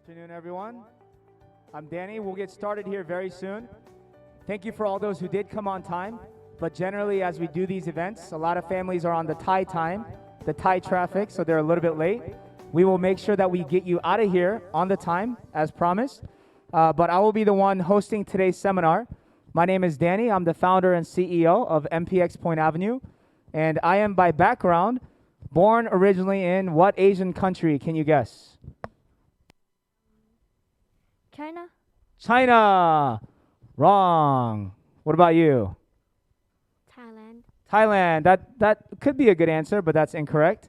afternoon, everyone. I'm Danny. We'll get started here very soon. Thank you for all those who did come on time. But generally, as we do these events, a lot of families are on the Thai time, the Thai traffic, so they're a little bit late. We will make sure that we get you out of here on the time, as promised. But I will be the one hosting today's seminar. My name is Danny. I'm the founder and CEO of MPX Point Avenue. And I am, by background, born originally in what Asian country? Can you guess? China? China. Wrong. What about you? Thailand. Thailand. That could be a good answer, but that's incorrect.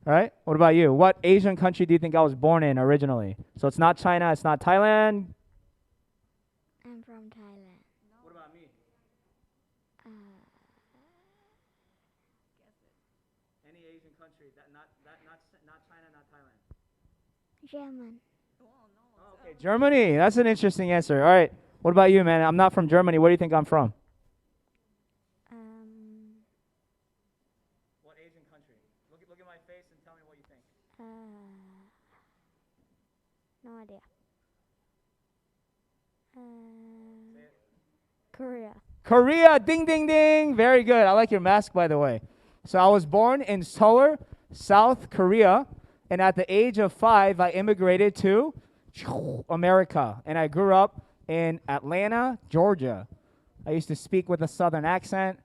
All right. What about you? What Asian country do you think I was born in originally? So it's not China. It's not Thailand. I'm from Thailand. What about me? Any Asian country? Not China, not Thailand. German. Okay, Germany. That's an interesting answer. All right. What about you, man? I'm not from Germany. Where do you think I'm from? What Asian country? Look at my face and tell me what you think. No idea. Korea. Korea. Ding, ding, ding. Very good. I like your mask, by the way. So I was born in Seoul, South Korea. And at the age of 5, I immigrated to America. And I grew up in Atlanta, Georgia. I used to speak with a southern accent.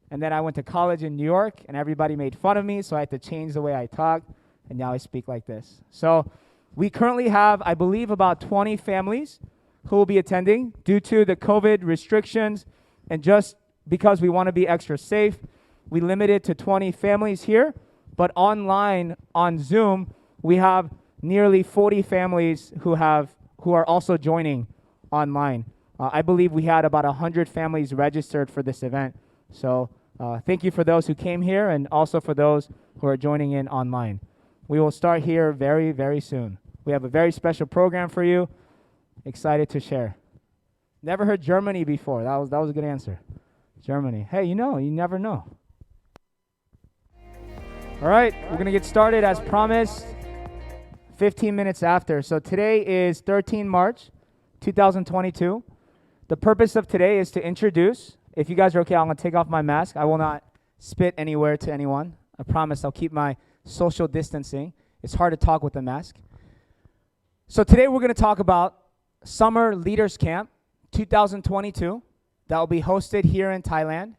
And then I went to college in New York, and everybody made fun of me, so I had to change the way I talk. And now I speak like this. So we currently have, I believe, about 20 families who will be attending due to the COVID restrictions. And just because we want to be extra safe, we limit it to 20 families here. But online, on Zoom, we have nearly 40 families who are also joining online. I believe we had about 100 families registered for this event. So thank you for those who came here and also for those who are joining in online. We will start here very, very soon. We have a very special program for you. Excited to share. Never heard Germany before. That was a good answer. Germany. Hey, you never know. All right, we're going to get started as promised 15 minutes after. So today is 13 March 2022. The purpose of today is to introduce, if you guys are okay, I'm going to take off my mask. I will not spit anywhere to anyone. I promise I'll keep my social distancing. It's hard to talk with a mask. So today we're going to talk about Summer Leaders Camp 2022 that will be hosted here in Thailand.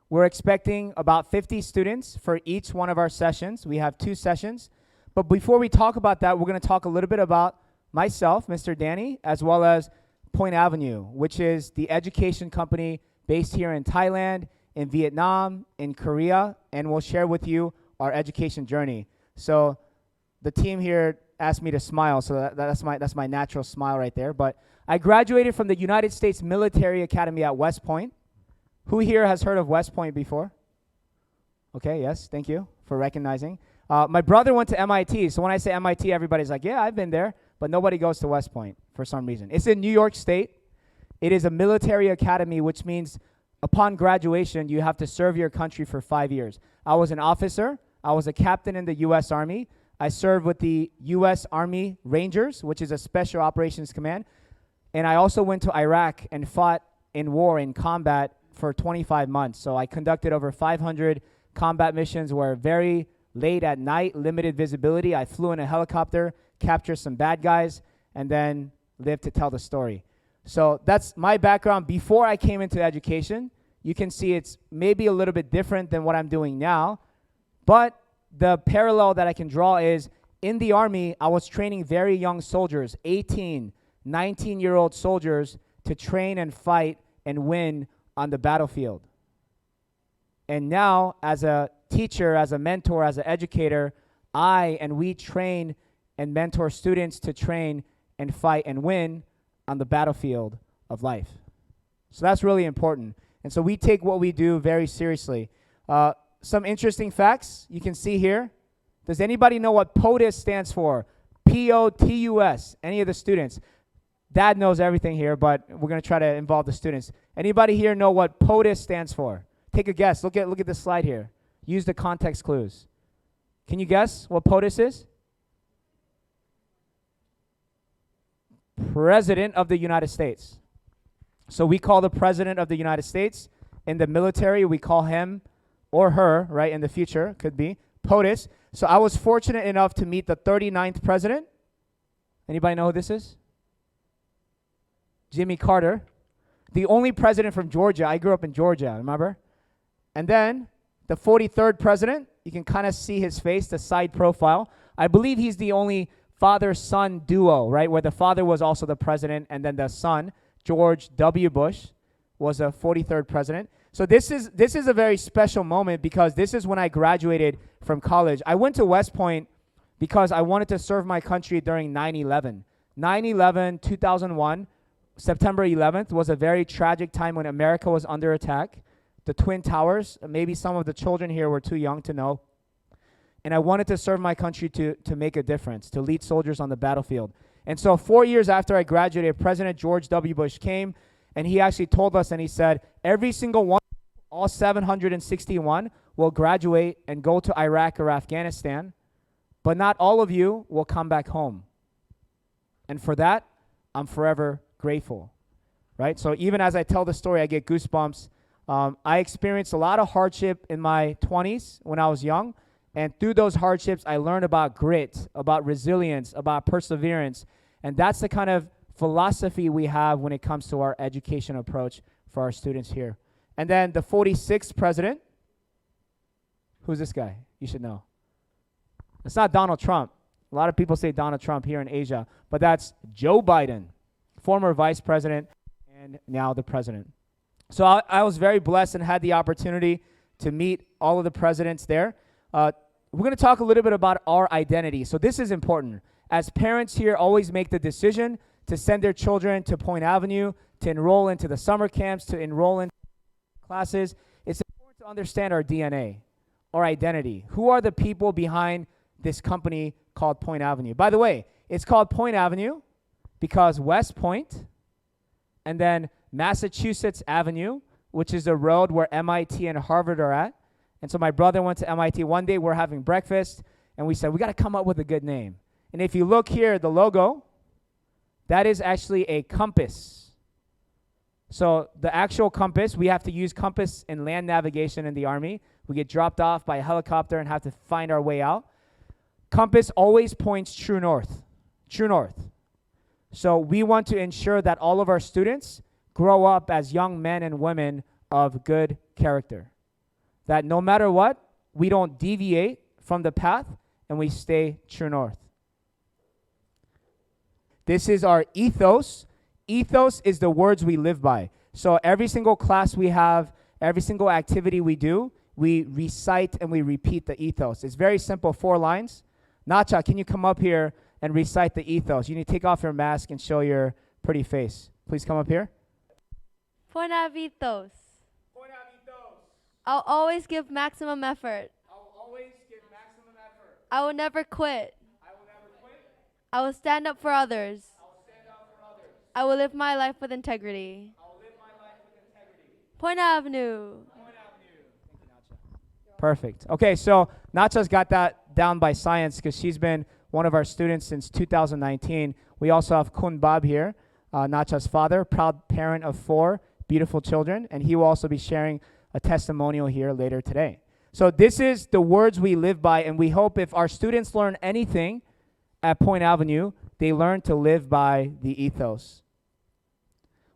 We're expecting about 50 students for each one of our sessions. We have 2 sessions. But before we talk about that, we're going to talk a little bit about myself, Mr. Danny, as well as Point Avenue, which is the education company based here in Thailand, in Vietnam, in Korea, and we'll share with you our education journey. So the team here asked me to smile, so that's my natural smile right there. But I graduated from the United States Military Academy at West Point. Who here has heard of West Point before? Okay, yes, thank you for recognizing. My brother went to MIT, so when I say MIT, everybody's like, yeah, I've been there, but nobody goes to West Point for some reason. It's in New York State. It is a military academy, which means upon graduation, you have to serve your country for 5 years. I was an officer. I was a captain in the U.S. Army. I served with the U.S. Army Rangers, which is a special operations command. And I also went to Iraq and fought in war, in combat, for 25 months. So I conducted over 500 combat missions where very late at night, limited visibility. I flew in a helicopter, captured some bad guys, and then lived to tell the story. So that's my background before I came into education. You can see it's maybe a little bit different than what I'm doing now. But the parallel that I can draw is in the Army, I was training very young soldiers, 18, 19-year-old soldiers to train and fight and win on the battlefield. And now, as a teacher, as a mentor, as an educator, we train and mentor students to train and fight and win on the battlefield of life. So that's really important. And so we take what we do very seriously. Some interesting facts you can see here. Does anybody know what POTUS stands for? P-O-T-U-S. Any of the students? Dad knows everything here, but we're going to try to involve the students. Anybody here know what POTUS stands for? Take a guess. Look at this slide here. Use the context clues. Can you guess what POTUS is? President of the United States. So we call the President of the United States. In the military, we call him or her, right, in the future, could be, POTUS. So I was fortunate enough to meet the 39th President. Anybody know who this is? Jimmy Carter. The only president from Georgia. I grew up in Georgia, remember? And then the 43rd President, you can kind of see his face, the side profile. I believe he's the only father-son duo, right, where the father was also the president, and then the son, George W. Bush, was a 43rd president. So this is a very special moment because this is when I graduated from college. I went to West Point because I wanted to serve my country during 9/11. 9/11, 2001, September 11th was a very tragic time when America was under attack. The Twin Towers, maybe some of the children here were too young to know. And I wanted to serve my country to make a difference, to lead soldiers on the battlefield. And so 4 years after I graduated, President George W. Bush came, and he actually told us, and he said, every single one, all 761, will graduate and go to Iraq or Afghanistan, but not all of you will come back home. And for that, I'm forever grateful, right? So even as I tell the story, I get goosebumps. I experienced a lot of hardship in my 20s when I was young, and through those hardships, I learned about grit, about resilience, about perseverance, and that's the kind of philosophy we have when it comes to our education approach for our students here. And then the 46th president, who's this guy? You should know. It's not Donald Trump. A lot of people say Donald Trump here in Asia, but that's Joe Biden, former vice president and now the president. So I was very blessed and had the opportunity to meet all of the presidents there. We're going to talk a little bit about our identity. So this is important. As parents here always make the decision to send their children to Point Avenue, to enroll into the summer camps, to enroll in classes, it's important to understand our DNA, our identity. Who are the people behind this company called Point Avenue? By the way, it's called Point Avenue because West Point and then Massachusetts Avenue, which is a road where MIT and Harvard are at. And so my brother went to MIT. One day we're having breakfast, and we said, we got to come up with a good name. And if you look here, the logo, that is actually a compass. So the actual compass, we have to use compass in land navigation in the Army. We get dropped off by a helicopter and have to find our way out. Compass always points true north, true north. So we want to ensure that all of our students grow up as young men and women of good character. That no matter what, we don't deviate from the path and we stay true north. This is our ethos. Ethos is the words we live by. So every single class we have, every single activity we do, we recite and we repeat the ethos. It's very simple, 4 lines. Nacha, can you come up here and recite the ethos? You need to take off your mask and show your pretty face. Please come up here. Poinavitos. I'll always give maximum effort. I will never quit. I will stand up for others. I will live my life with integrity. Point Avenue. Perfect. Okay, so Nacha's got that down by science because she's been one of our students since 2019. We also have Kun Bab here, Nacha's father, proud parent of 4 beautiful children, and he will also be sharing a testimonial here later today. So this is the words we live by, and we hope if our students learn anything at Point Avenue, they learn to live by the ethos.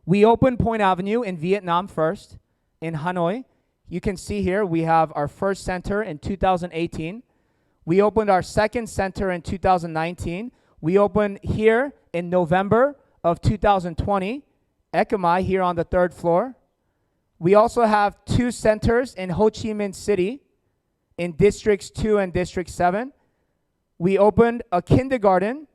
We opened Point Avenue in Vietnam first, in Hanoi. You can see here we have our first center in 2018. We opened our second center in 2019. We opened here in November of 2020, Ekamai here on the 3rd floor. We also have 2 centers in Ho Chi Minh City in Districts 2 and District 7. We opened a kindergarten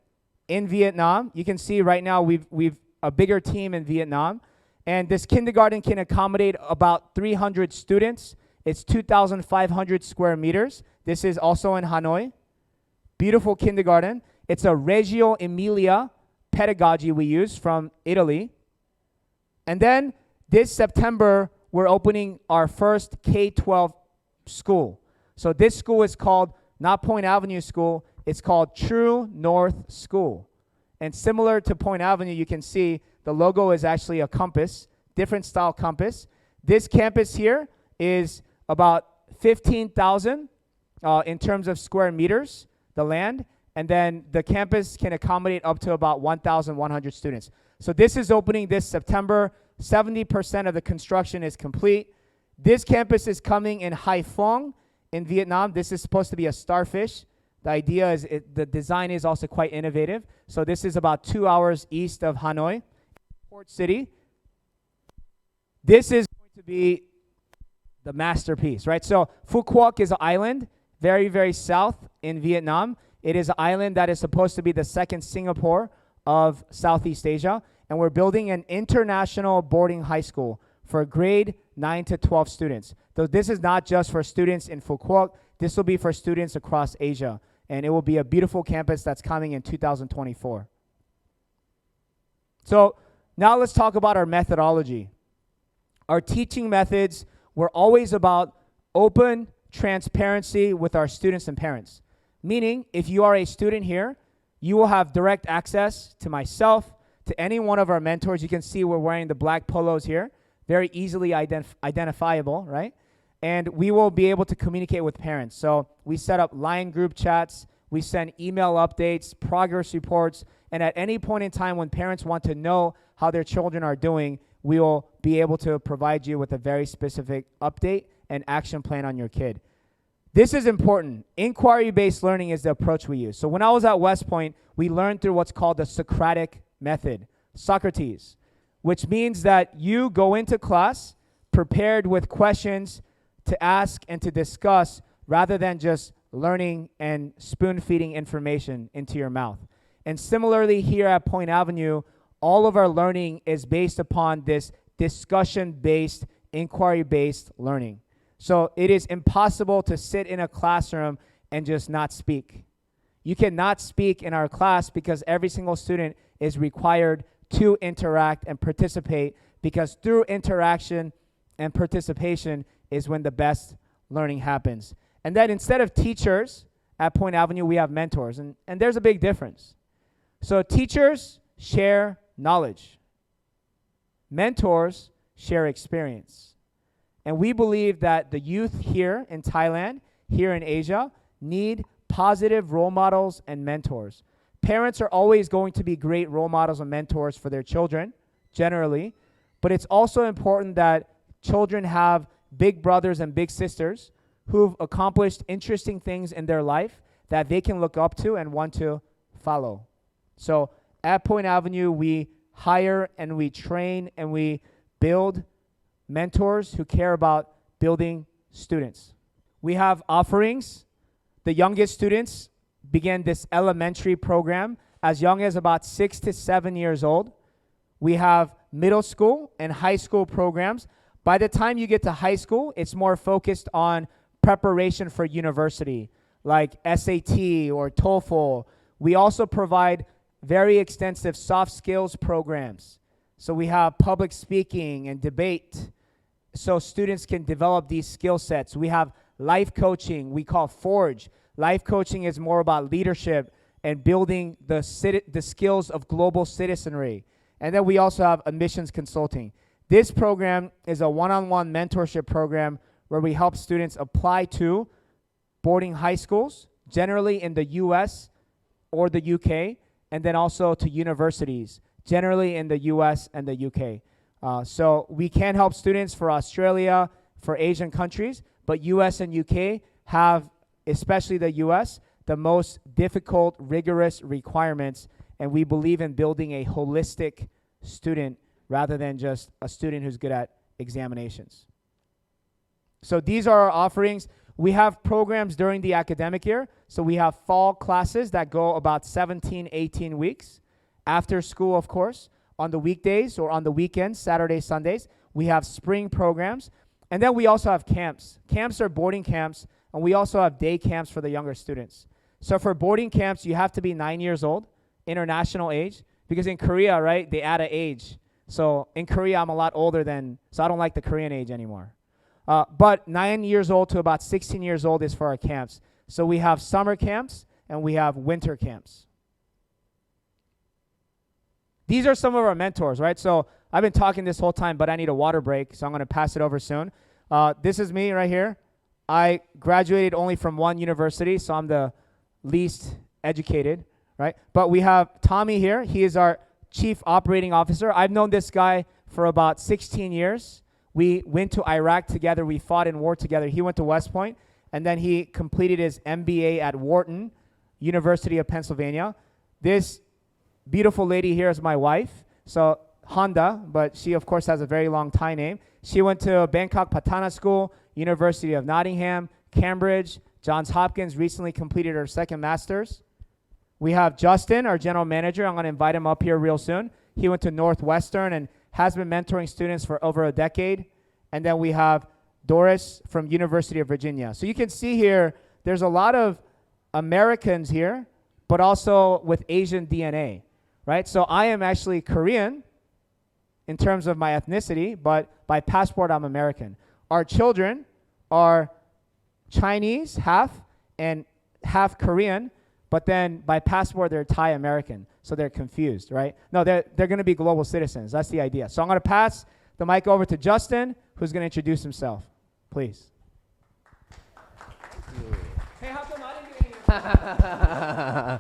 in Vietnam. You can see right now we've a bigger team in Vietnam. And this kindergarten can accommodate about 300 students. It's 2,500 square meters. This is also in Hanoi. Beautiful kindergarten. It's a Reggio Emilia pedagogy we use from Italy. And then this September, we're opening our first K-12 school. So this school is called, not Point Avenue School, it's called True North School. And similar to Point Avenue, you can see the logo is actually a compass, different style compass. This campus here is about 15,000 in terms of square meters, the land. And then the campus can accommodate up to about 1,100 students. So this is opening this September. 70% of the construction is complete. This campus is coming in Hwang in Vietnam. This is supposed to be a starfish. The idea is the design is also quite innovative. So this is about 2 hours east of Hanoi, Port City. This is going to be the masterpiece, right? So Phu Quoc is an island, very, very south in Vietnam. It is an island that is supposed to be the second Singapore of Southeast Asia. And we're building an international boarding high school for grade 9 to 12 students. So this is not just for students in Phu Quoc. This will be for students across Asia. And it will be a beautiful campus that's coming in 2024. So now let's talk about our methodology. Our teaching methods were always about open transparency with our students and parents. Meaning, if you are a student here, you will have direct access to myself, to any one of our mentors. You can see we're wearing the black polos here. Very easily identifiable, right? And we will be able to communicate with parents. So we set up line group chats. We send email updates, progress reports. And at any point in time when parents want to know how their children are doing, we will be able to provide you with a very specific update and action plan on your kid. This is important. Inquiry-based learning is the approach we use. So when I was at West Point, we learned through what's called the Socratic method, Socrates, which means that you go into class prepared with questions to ask and to discuss rather than just learning and spoon-feeding information into your mouth. And similarly here at Point Avenue, all of our learning is based upon this discussion-based, inquiry-based learning. So it is impossible to sit in a classroom and just not speak. You cannot speak in our class because every single student is required to interact and participate, because through interaction and participation is when the best learning happens. And then instead of teachers at Point Avenue, we have mentors. And there's a big difference. So teachers share knowledge. Mentors share experience. And we believe that the youth here in Thailand, here in Asia, need positive role models and mentors. Parents are always going to be great role models and mentors for their children, generally. But it's also important that children have big brothers and big sisters who've accomplished interesting things in their life that they can look up to and want to follow. So at Point Avenue, we hire and we train and we build mentors who care about building students. We have offerings. The youngest students begin this elementary program as young as about 6 to 7 years old. We have middle school and high school programs. By the time you get to high school, it's more focused on preparation for university, like SAT or TOEFL. We also provide very extensive soft skills programs. So we have public speaking and debate, so students can develop these skill sets. We have life coaching, we call Forge. Life coaching is more about leadership and building the skills of global citizenry. And then we also have admissions consulting. This program is a one-on-one mentorship program where we help students apply to boarding high schools, generally in the US or the UK, and then also to universities, generally in the US and the UK. So we can help students for Australia, for Asian countries, but US and UK have, especially the US, the most difficult, rigorous requirements, and we believe in building a holistic student rather than just a student who's good at examinations. So these are our offerings. We have programs during the academic year. So we have fall classes that go about 17, 18 weeks. After school, of course, on the weekdays or on the weekends, Saturdays, Sundays, we have spring programs. And then we also have camps. Camps are boarding camps, and we also have day camps for the younger students. So for boarding camps, you have to be 9 years old, international age, because in Korea, right, they add an age. So in Korea, I'm a lot older so I don't like the Korean age anymore. But 9 years old to about 16 years old is for our camps. So we have summer camps and we have winter camps. these are some of our mentors, right? So I've been talking this whole time, but I need a water break, so I'm going to pass it over soon. This is me right here. I graduated only from one university, so I'm the least educated, right? But we have Tommy here. He is our Chief Operating Officer. I've known this guy for about 16 years. We went to Iraq together. We fought in war together. He went to West Point, and then he completed his MBA at Wharton, University of Pennsylvania. This beautiful lady here is my wife. So Honda, but she of course has a very long Thai name. She went to Bangkok Patana School, University of Nottingham, Cambridge, Johns Hopkins, recently completed her second master's. We have Justin, our general manager. I'm going to invite him up here real soon. He went to Northwestern and has been mentoring students for over a decade. And then we have Doris from University of Virginia. So you can see here, there's a lot of Americans here, but also with Asian DNA, right? So I am actually Korean in terms of my ethnicity, but by passport, I'm American. Our children are Chinese, half, and half Korean, but then by passport, they're Thai American, so they're confused, right? No, they're going to be global citizens. That's the idea. So I'm going to pass the mic over to Justin, who's going to introduce himself. Please. Hey, how come I didn't get any?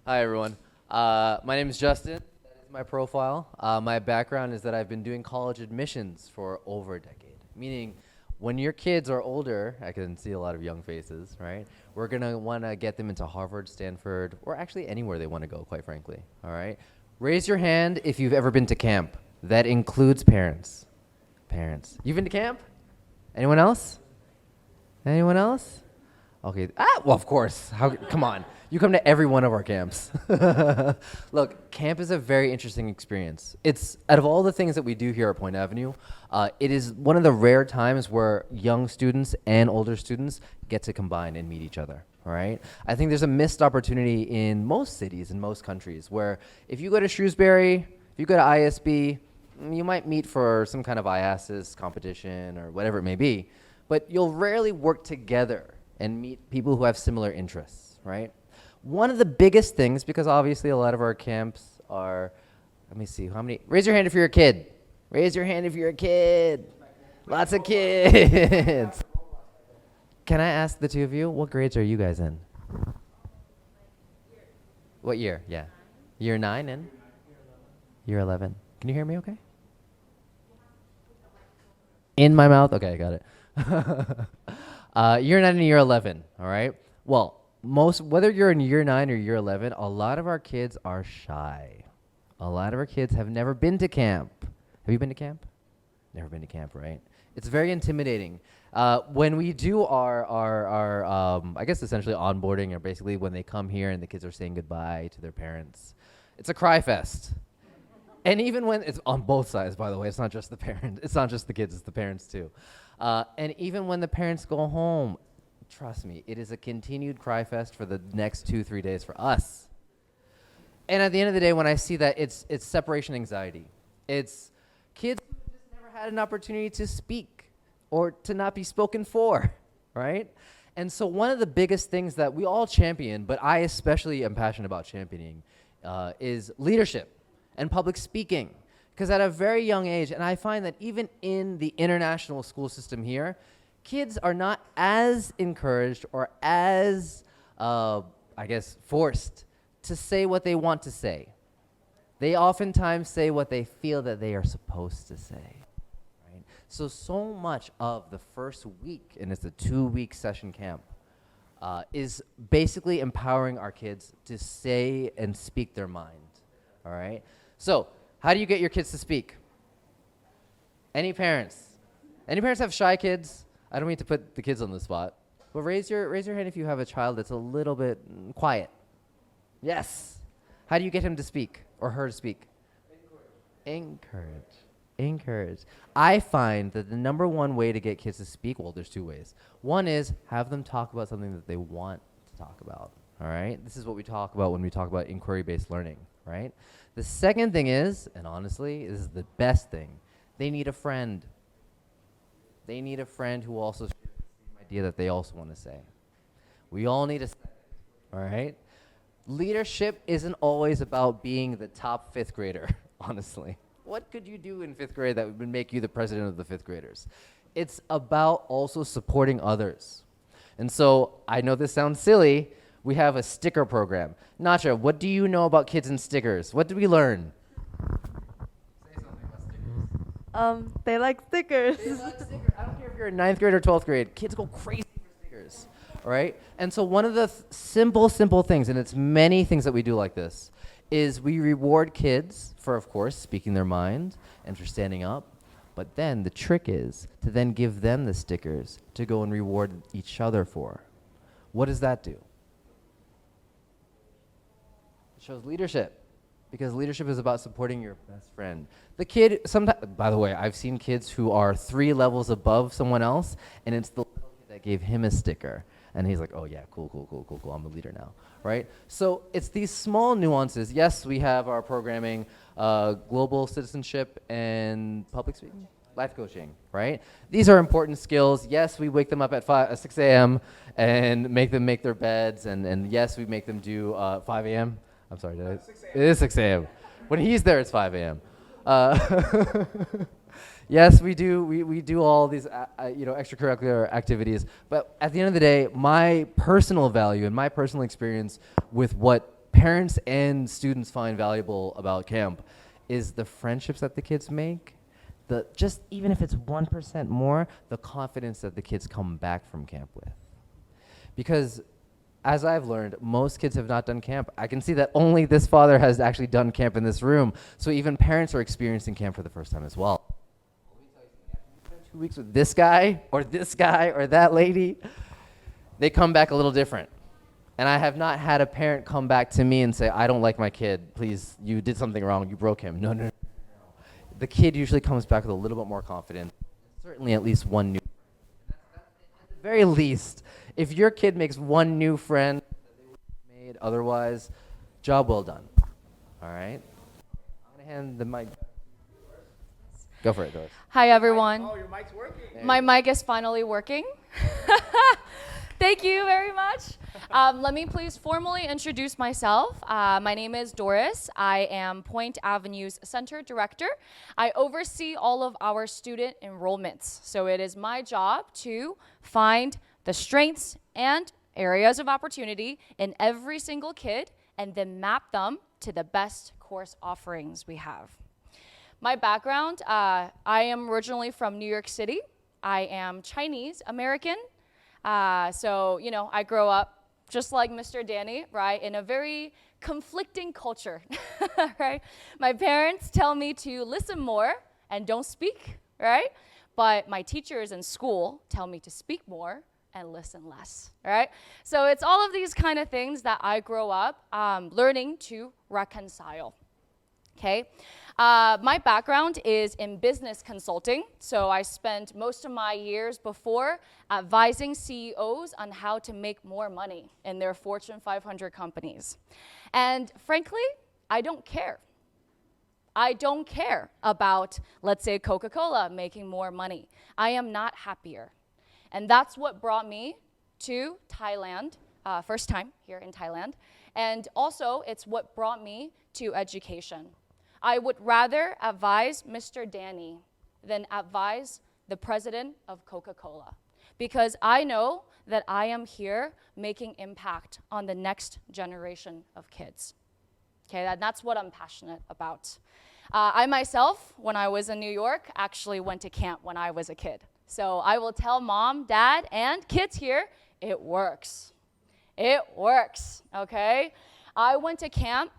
Hi, everyone. My name is Justin. That is my profile. My background is that I've been doing college admissions for over a decade, meaning when your kids are older, I can see a lot of young faces, right? We're going to want to get them into Harvard, Stanford, or actually anywhere they want to go, quite frankly, all right? Raise your hand if you've ever been to camp. That includes parents. Parents. You've been to camp? Anyone else? Anyone else? Okay. Well, of course. Come on. You come to every one of our camps. Look, camp is a very interesting experience. It's, out of all the things that we do here at Point Avenue, it is one of the rare times where young students and older students get to combine and meet each other, all right? I think there's a missed opportunity in most cities, in most countries, where if you go to Shrewsbury, if you go to ISB, you might meet for some kind of IASIS competition or whatever it may be, but you'll rarely work together and meet people who have similar interests, right? One of the biggest things, because obviously a lot of our camps are, let me see, how many, raise your hand if you're a kid. Raise your hand if you're a kid. Lots of kids. Can I ask the two of you, what grades are you guys in? What year? Yeah. Year 9 and? Year 11. Can you hear me okay? In my mouth? Okay, I got it. Year 9 and year 11, all right? Well, whether you're in year 9 or year 11, a lot of our kids are shy. A lot of our kids have never been to camp. Have you been to camp? Never been to camp, right? It's very intimidating. When we do our I guess essentially onboarding, or basically when they come here and the kids are saying goodbye to their parents, it's a cry fest. And even when it's on both sides, by the way, it's not just the parents, it's not just the kids, it's the parents too. And even when the parents go home, trust me, it is a continued cry fest for the next 2-3 days for us. And at the end of the day, when I see that, it's separation anxiety. It's kids who just never had an opportunity to speak or to not be spoken for, right? And so one of the biggest things that we all champion, but I especially am passionate about championing, is leadership and public speaking. Because at a very young age, and I find that even in the international school system here, kids are not as encouraged or as, forced to say what they want to say. They oftentimes say what they feel that they are supposed to say, right? So much of the first week, and it's a 2-week session camp, is basically empowering our kids to say and speak their mind, all right? So, how do you get your kids to speak? Any parents? Any parents have shy kids? I don't mean to put the kids on the spot, but raise your hand if you have a child that's a little bit quiet. Yes. How do you get him to speak or her to speak? Encourage. I find that the number one way to get kids to speak, well, there's 2 ways. One is have them talk about something that they want to talk about, all right? This is what we talk about when we talk about inquiry-based learning, right? The second thing is, and honestly, this is the best thing, they need a friend. They need a friend who also shares the same idea that they also want to say. We all need a second, all right? leadership isn't always about being the top fifth grader, honestly. What could you do in fifth grade that would make you the president of the fifth graders? It's about also supporting others. And so I know this sounds silly. We have a sticker program. Nacha, what do you know about kids and stickers? What did we learn? Say something about stickers. They like stickers. They like stickers. I don't care if you're in ninth grade or 12th grade. Kids go crazy for stickers. All right? And so one of the simple things, and it's many things that we do like this, is we reward kids for, of course, speaking their mind and for standing up. But then the trick is to then give them the stickers to go and reward each other for. What does that do? It shows leadership, because leadership is about supporting your best friend. The kid, sometimes, by the way, I've seen kids who are 3 levels above someone else, and it's the little kid that gave him a sticker. And he's like, oh yeah, cool, I'm a leader now, right? So it's these small nuances. Yes, we have our programming, global citizenship and public speaking, life coaching, right? These are important skills. Yes, we wake them up at 6 a.m. and make them make their beds, and yes, we make them do 5 a.m. I'm sorry, it is 6 a.m. When he's there, it's 5 a.m. Yes, we do all these extracurricular activities, but at the end of the day, my personal value and my personal experience with what parents and students find valuable about camp is the friendships that the kids make, just even if it's 1% more, the confidence that the kids come back from camp with. Because as I've learned, most kids have not done camp. I can see that only this father has actually done camp in this room, so even parents are experiencing camp for the first time as well. 2 weeks with this guy or that lady, they come back a little different. And I have not had a parent come back to me and say, I don't like my kid, please, you did something wrong, you broke him. No. The kid usually comes back with a little bit more confidence, certainly at least one new friend. At the very least, if your kid makes one new friend that they would have made otherwise, job well done. All right? I'm going to hand the mic. Go for it, Doris. Hi, everyone. Oh, your mic's working. My mic is finally working. Thank you very much. Let me please formally introduce myself. My name is Doris. I am Point Avenue's Center Director. I oversee all of our student enrollments. So it is my job to find the strengths and areas of opportunity in every single kid and then map them to the best course offerings we have. My background, I am originally from New York City. I am Chinese American. So, I grow up just like Mr. Danny, right, in a very conflicting culture, right? My parents tell me to listen more and don't speak, right? But my teachers in school tell me to speak more and listen less, right? So it's all of these kind of things that I grow up learning to reconcile. Okay, my background is in business consulting, so I spent most of my years before advising CEOs on how to make more money in their Fortune 500 companies. And frankly, I don't care. I don't care about, let's say, Coca-Cola making more money. I am not happier. And that's what brought me to Thailand, first time here in Thailand. And also, it's what brought me to education. I would rather advise Mr. Danny than advise the president of Coca-Cola, because I know that I am here making impact on the next generation of kids. Okay, that's what I'm passionate about. I myself, when I was in New York, actually went to camp when I was a kid. So I will tell mom, dad, and kids here, it works. It works, okay? I went to camp.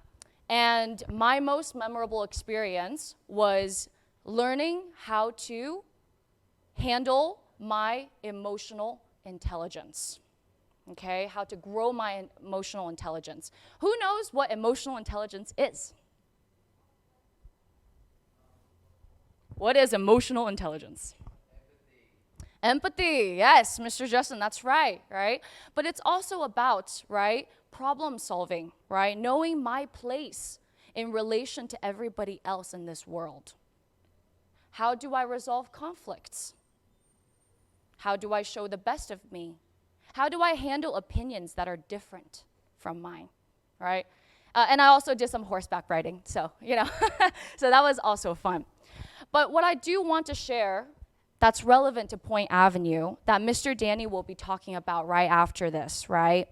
And my most memorable experience was learning how to handle my emotional intelligence, okay? How to grow my emotional intelligence. Who knows what emotional intelligence is? What is emotional intelligence? Empathy, yes, Mr. Justin, that's right? But it's also about, right, problem solving, right? Knowing my place in relation to everybody else in this world. How do I resolve conflicts? How do I show the best of me? How do I handle opinions that are different from mine? right? And I also did some horseback riding, so, so that was also fun. But what I do want to share that's relevant to Point Avenue that Mr. Danny will be talking about right after this, right,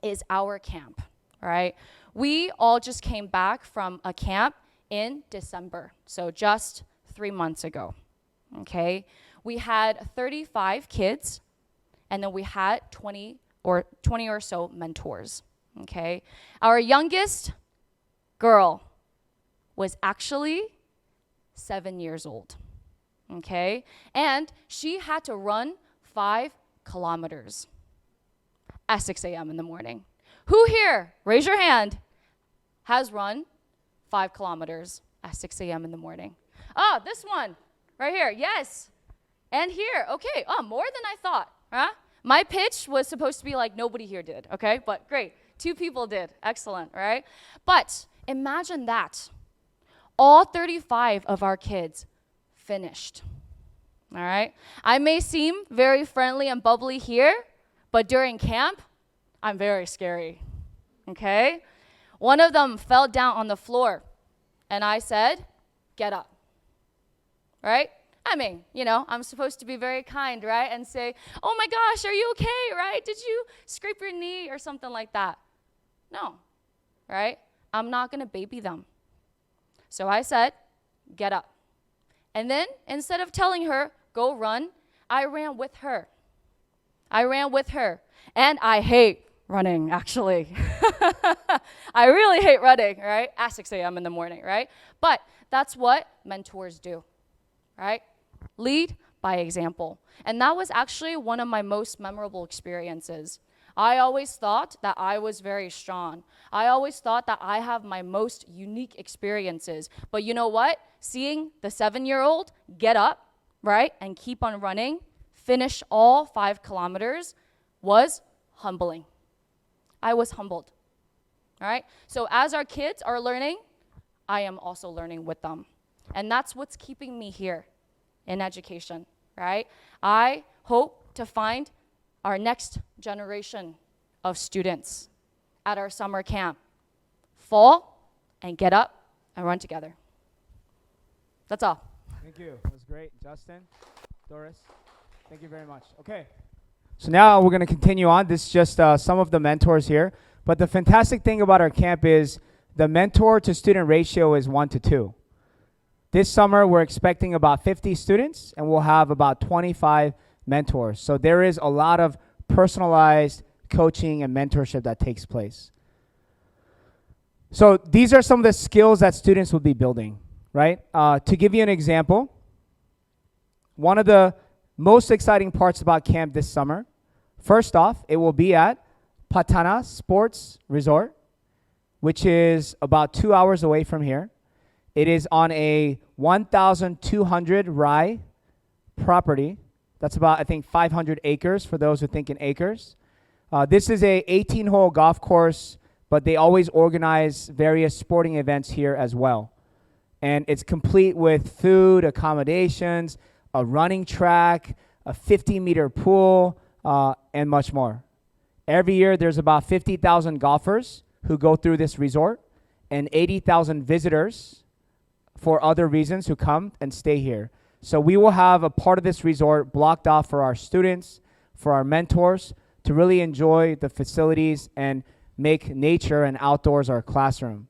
is our camp, right? We all just came back from a camp in December, so just 3 months ago, okay? We had 35 kids, and then we had 20 or so mentors, okay? Our youngest girl was actually 7 years old, okay? And she had to run 5 kilometers at 6 a.m. in the morning. Who here, raise your hand, has run 5 kilometers at 6 a.m. in the morning? Oh, this one right here, yes. And here, okay, more than I thought, huh? My pitch was supposed to be like nobody here did, okay? But great, 2 people did, excellent, right? But imagine that. All 35 of our kids finished, all right? I may seem very friendly and bubbly here, but during camp, I'm very scary, okay? One of them fell down on the floor, and I said, get up, right? I mean, I'm supposed to be very kind, right? And say, oh my gosh, are you okay, right? Did you scrape your knee or something like that? No, right? I'm not gonna baby them. So I said, get up. And then instead of telling her, go run, I ran with her. And I hate running, actually. I really hate running, right? At 6 a.m. in the morning, right? But that's what mentors do, right? Lead by example. And that was actually one of my most memorable experiences. I always thought that I was very strong. I always thought that I have my most unique experiences. But you know what? Seeing the 7-year-old get up, right, and keep on running, finish all 5 kilometers was humbling. I was humbled, all right? So as our kids are learning, I am also learning with them. And that's what's keeping me here in education, right? I hope to find our next generation of students at our summer camp. Fall and get up and run together. That's all. Thank you. That was great. Justin, Doris, thank you very much. Okay. So now we're going to continue on. This is just some of the mentors here. But the fantastic thing about our camp is the mentor to student ratio is 1 to 2. This summer, we're expecting about 50 students, and we'll have about 25 mentors. So there is a lot of personalized coaching and mentorship that takes place. So these are some of the skills that students will be building, right? To give you an example, one of the most exciting parts about camp this summer, first off, it will be at Patana Sports Resort, which is about 2 hours away from here. It is on a 1,200 rai property. That's about, I think, 500 acres for those who think in acres. This is a 18-hole golf course, but they always organize various sporting events here as well. And it's complete with food, accommodations, a running track, a 50-meter pool, and much more. Every year, there's about 50,000 golfers who go through this resort and 80,000 visitors for other reasons who come and stay here. So we will have a part of this resort blocked off for our students, for our mentors, to really enjoy the facilities and make nature and outdoors our classroom.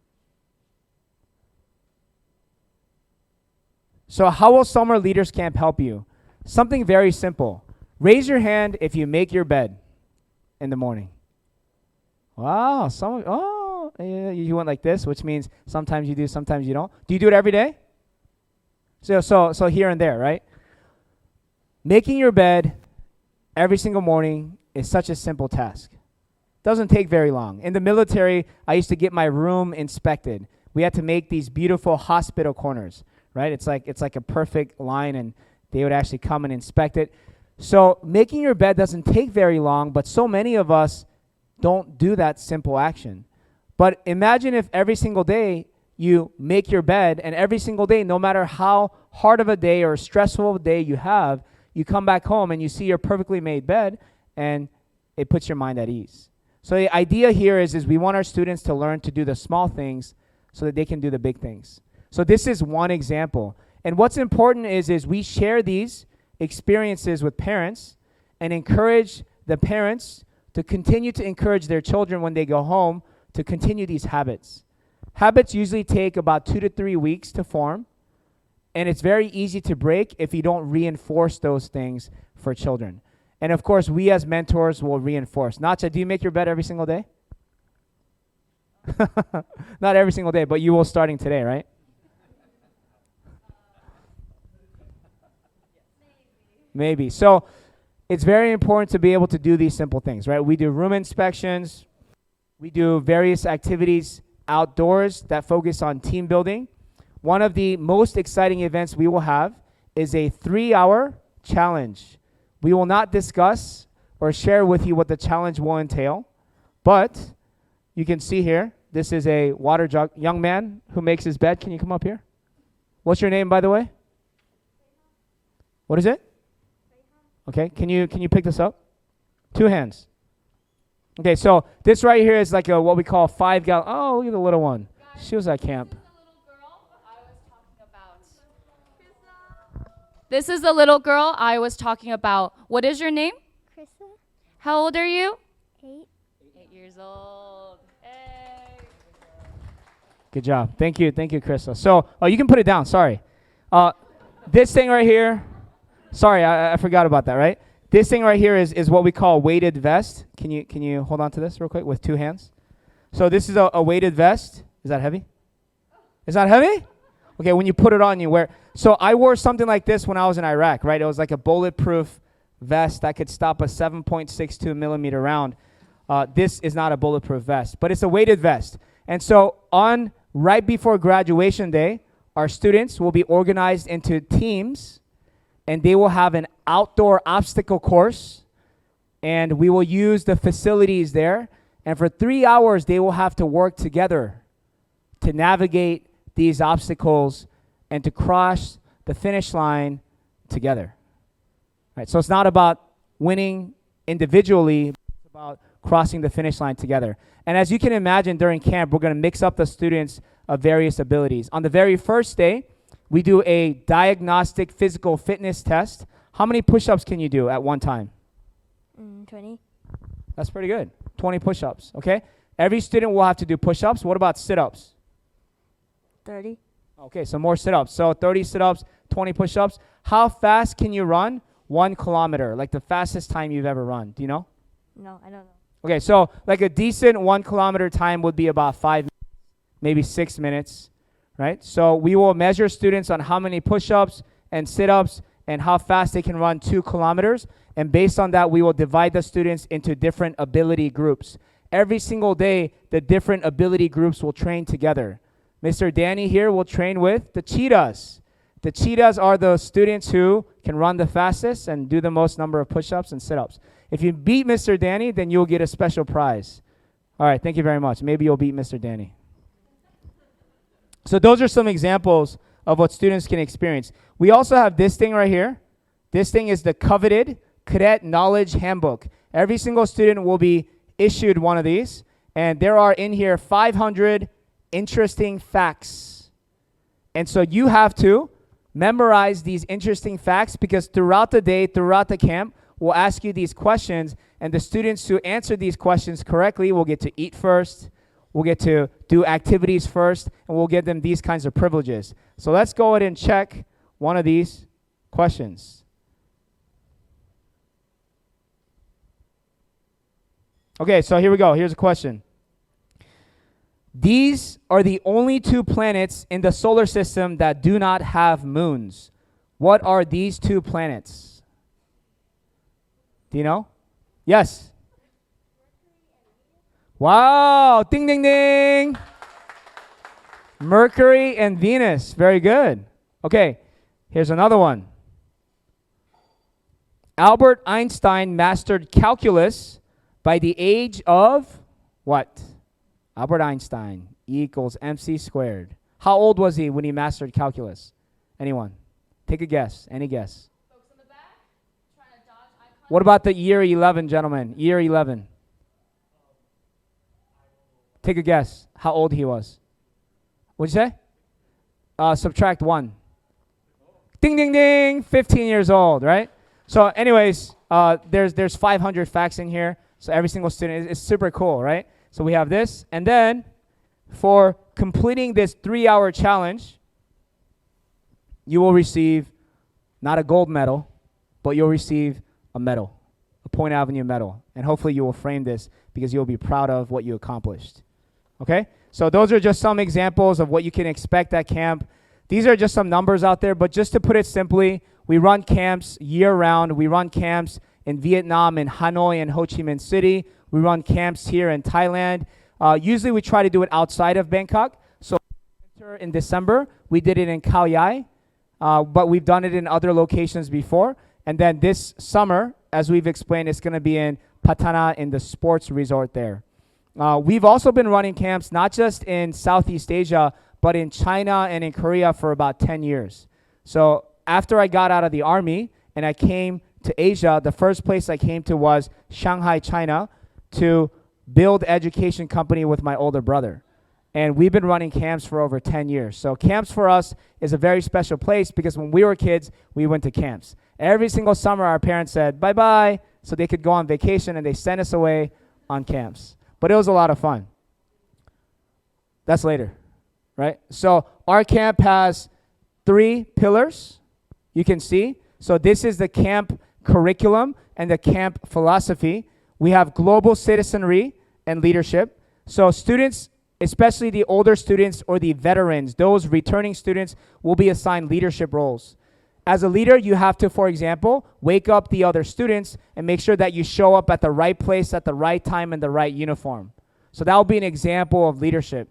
So how will Summer Leaders Camp help you? Something very simple. Raise your hand if you make your bed in the morning. Wow, you went like this, which means sometimes you do, sometimes you don't. Do you do it every day? So here and there, right? Making your bed every single morning is such a simple task. Doesn't take very long. In the military, I used to get my room inspected. We had to make these beautiful hospital corners, right? It's like a perfect line, and they would actually come and inspect it. So making your bed doesn't take very long, but so many of us don't do that simple action. But imagine if every single day you make your bed, and every single day, no matter how hard of a day or stressful day you have, you come back home and you see your perfectly made bed, and it puts your mind at ease. So the idea here is we want our students to learn to do the small things so that they can do the big things. So this is one example. And what's important is we share these experiences with parents and encourage the parents to continue to encourage their children when they go home to continue these habits. Habits usually take about 2 to 3 weeks to form, and it's very easy to break if you don't reinforce those things for children. And of course, we as mentors will reinforce. Nacha, do you make your bed every single day? Not every single day, but you will starting today, right? Maybe. So it's very important to be able to do these simple things, right? We do room inspections. We do various activities outdoors that focus on team building. One of the most exciting events we will have is a 3-hour challenge. We will not discuss or share with you what the challenge will entail, but you can see here, this is a water jug, young man who makes his bed. Can you come up here? What's your name, by the way? What is it? Okay, can you pick this up? 2 hands. Okay, so this right here is like a what we call 5-gallon. Oh, look at the little one. She was at camp. This is the little girl I was talking about. What is your name? Krista, How old are you? 8. 8 years old. Hey. Good job. Thank you, Krista. So, you can put it down. Sorry. This thing right here. Sorry, I forgot about that. Right. This thing right here is what we call a weighted vest. Can you hold on to this real quick with 2 hands? So this is a weighted vest. Is that heavy? Is that heavy? Okay, when you put it on, you wear. So I wore something like this when I was in Iraq, right? It was like a bulletproof vest that could stop a 7.62 millimeter round. This is not a bulletproof vest, but it's a weighted vest. And so right before graduation day, our students will be organized into teams, and they will have an outdoor obstacle course, and we will use the facilities there. And for 3 hours, they will have to work together to navigate these obstacles and to cross the finish line together. Right? So it's not about winning individually, it's about crossing the finish line together. And as you can imagine, during camp, we're going to mix up the students of various abilities. On the very first day, we do a diagnostic physical fitness test. How many push-ups can you do at one time? 20. That's pretty good. 20 push-ups, okay? Every student will have to do push-ups. What about sit-ups? 30. Okay, so more sit-ups. So 30 sit-ups, 20 push-ups. How fast can you run 1 kilometer? Like the fastest time you've ever run. Do you know? No, I don't know. Okay, so like a decent 1 kilometer time would be about 5 minutes, maybe 6 minutes, right? So we will measure students on how many push-ups and sit-ups and how fast they can run 2 kilometers. And based on that, we will divide the students into different ability groups. Every single day, the different ability groups will train together. Mr. Danny here will train with the cheetahs. The cheetahs are the students who can run the fastest and do the most number of push-ups and sit-ups. If you beat Mr. Danny, then you'll get a special prize. All right, thank you very much. Maybe you'll beat Mr. Danny. So those are some examples of what students can experience. We also have this thing right here. This thing is the coveted Cadet Knowledge Handbook. Every single student will be issued one of these, and there are in here 500 interesting facts. And so you have to memorize these interesting facts, because throughout the day, throughout the camp, we'll ask you these questions, and the students who answer these questions correctly will get to eat first, we'll get to do activities first, and we'll give them these kinds of privileges. So let's go ahead and check one of these questions. Okay, so here we go. Here's a question. These are the only 2 planets in the solar system that do not have moons. What are these 2 planets? Do you know? Yes. Wow, ding, ding, ding. Mercury and Venus, very good. Okay, here's another one. Albert Einstein mastered calculus by the age of what? Albert Einstein, E equals mc squared. How old was he when he mastered calculus? Anyone? Take a guess, any guess. Folks in the back, trying to dodge eye contact. What about the year 11, gentlemen? Year 11. Take a guess how old he was. What'd you say? Subtract 1. Ding, ding, ding. 15 years old, right? So anyways, there's 500 facts in here. So every single student is super cool, right? So we have this. And then for completing this 3-hour challenge, you will receive not a gold medal, but you'll receive a medal, a Point Avenue medal. And hopefully you will frame this because you'll be proud of what you accomplished. Okay? So those are just some examples of what you can expect at camp. These are just some numbers out there, but just to put it simply, we run camps year-round. We run camps in Vietnam, in Hanoi, and Ho Chi Minh City. We run camps here in Thailand. Usually we try to do it outside of Bangkok. So in December, we did it in Khao Yai, but we've done it in other locations before. And then this summer, as we've explained, it's going to be in Patana in the sports resort there. We've also been running camps not just in Southeast Asia, but in China and in Korea for about 10 years. So after I got out of the army and I came to Asia, the first place I came to was Shanghai, China, to build education company with my older brother. And we've been running camps for over 10 years. So camps for us is a very special place because when we were kids, we went to camps. Every single summer, our parents said, bye-bye, so they could go on vacation, and they sent us away on camps. But it was a lot of fun. That's later, right? So our camp has 3 pillars, you can see. So this is the camp curriculum and the camp philosophy. We have global citizenry and leadership. So students, especially the older students or the veterans, those returning students will be assigned leadership roles. As a leader, you have to, for example, wake up the other students and make sure that you show up at the right place at the right time in the right uniform. So that will be an example of leadership.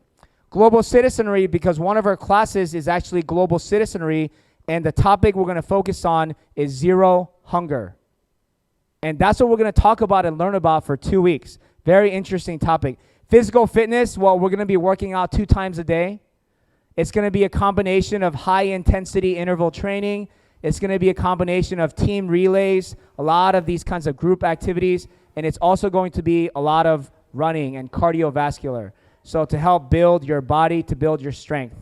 Global citizenry, because one of our classes is actually global citizenry, and the topic we're going to focus on is zero hunger. And that's what we're going to talk about and learn about for 2 weeks. Very interesting topic. Physical fitness, well, we're going to be working out 2 times a day. It's going to be a combination of high-intensity interval training. It's going to be a combination of team relays, a lot of these kinds of group activities, and it's also going to be a lot of running and cardiovascular. So to help build your body, to build your strength.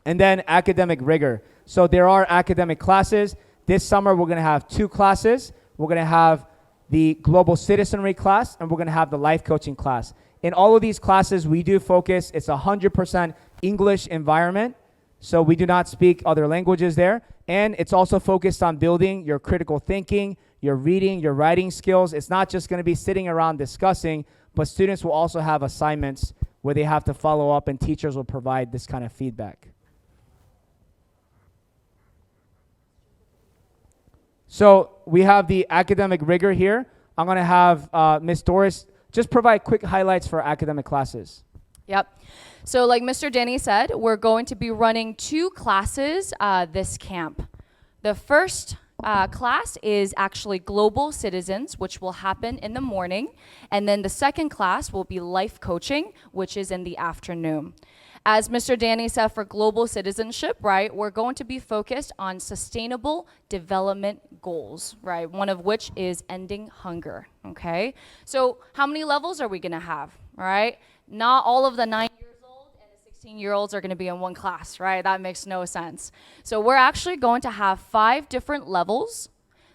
And then academic rigor. So there are academic classes. This summer we're going to have 2 classes. We're going to have the global citizenry class, and we're going to have the life coaching class. In all of these classes, we do focus, it's 100% English environment. So we do not speak other languages there. And it's also focused on building your critical thinking, your reading, your writing skills. It's not just going to be sitting around discussing, but students will also have assignments where they have to follow up, and teachers will provide this kind of feedback. So we have the academic rigor here. I'm going to have Ms. Doris just provide quick highlights for academic classes. Yep. So like Mr. Danny said, we're going to be running 2 classes this camp. The first class is actually Global Citizens, which will happen in the morning. And then the second class will be Life Coaching, which is in the afternoon. As Mr. Danny said, for global citizenship, right, we're going to be focused on sustainable development goals, right, one of which is ending hunger, okay? So how many levels are we going to have, right? Not all of the 9-year-olds and the 16-year-olds are going to be in one class, right? That makes no sense. So we're actually going to have 5 different levels.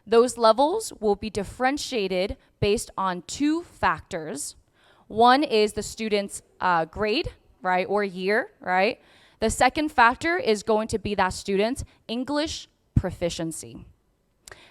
Those levels will be differentiated based on 2 factors. One is the student's grade, right, or year, right? The second factor is going to be that student's English proficiency.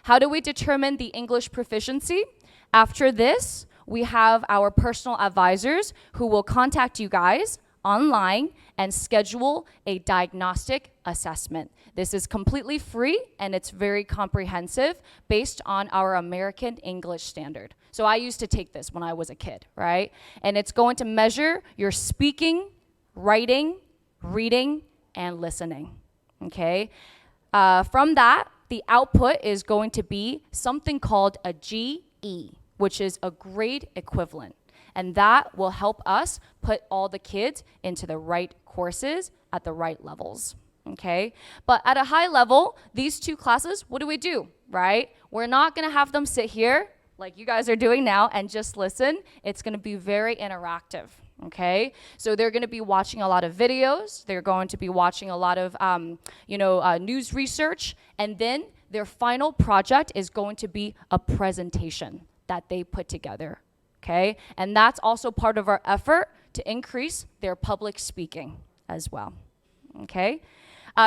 How do we determine the English proficiency? After this, we have our personal advisors who will contact you guys online and schedule a diagnostic assessment. This is completely free and it's very comprehensive based on our American English standard. So I used to take this when I was a kid, right? And it's going to measure your speaking, writing, reading, and listening, okay? From that, the output is going to be something called a GE, which is a grade equivalent. And that will help us put all the kids into the right courses at the right levels, okay? But at a high level, these 2 classes, what do, right? We're not gonna have them sit here like you guys are doing now and just listen. It's gonna be very interactive, Okay, so they're going to be watching a lot of videos. They're going to be watching a lot of, news research. And then their final project is going to be a presentation that they put together. Okay, and that's also part of our effort to increase their public speaking as well. Okay,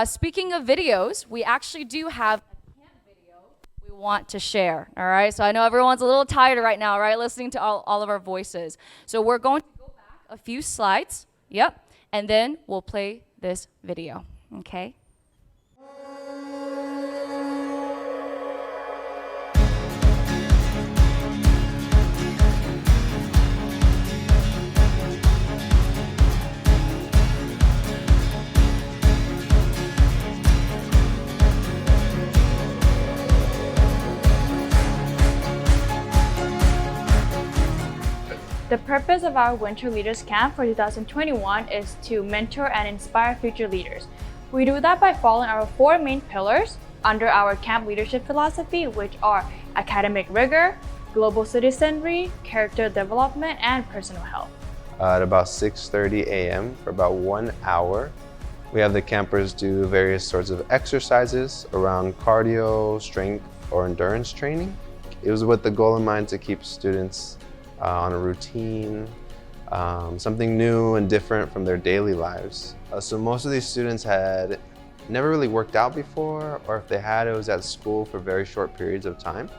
speaking of videos, we actually do have a camp video we want to share. All right, so I know everyone's a little tired right now, right, listening to all of our voices. So we're going to go back a few slides, yep, and then we'll play this video, okay? The purpose of our Winter Leaders Camp for 2021 is to mentor and inspire future leaders. We do that by following our 4 main pillars under our camp leadership philosophy, which are academic rigor, global citizenry, character development, and personal health. At about 6:30 a.m. for about 1 hour, we have the campers do various sorts of exercises around cardio, strength, or endurance training. It was with the goal in mind to keep students on a routine, something new and different from their daily lives. So most of these students had never really worked out before, or if they had, it was at school for very short periods of time.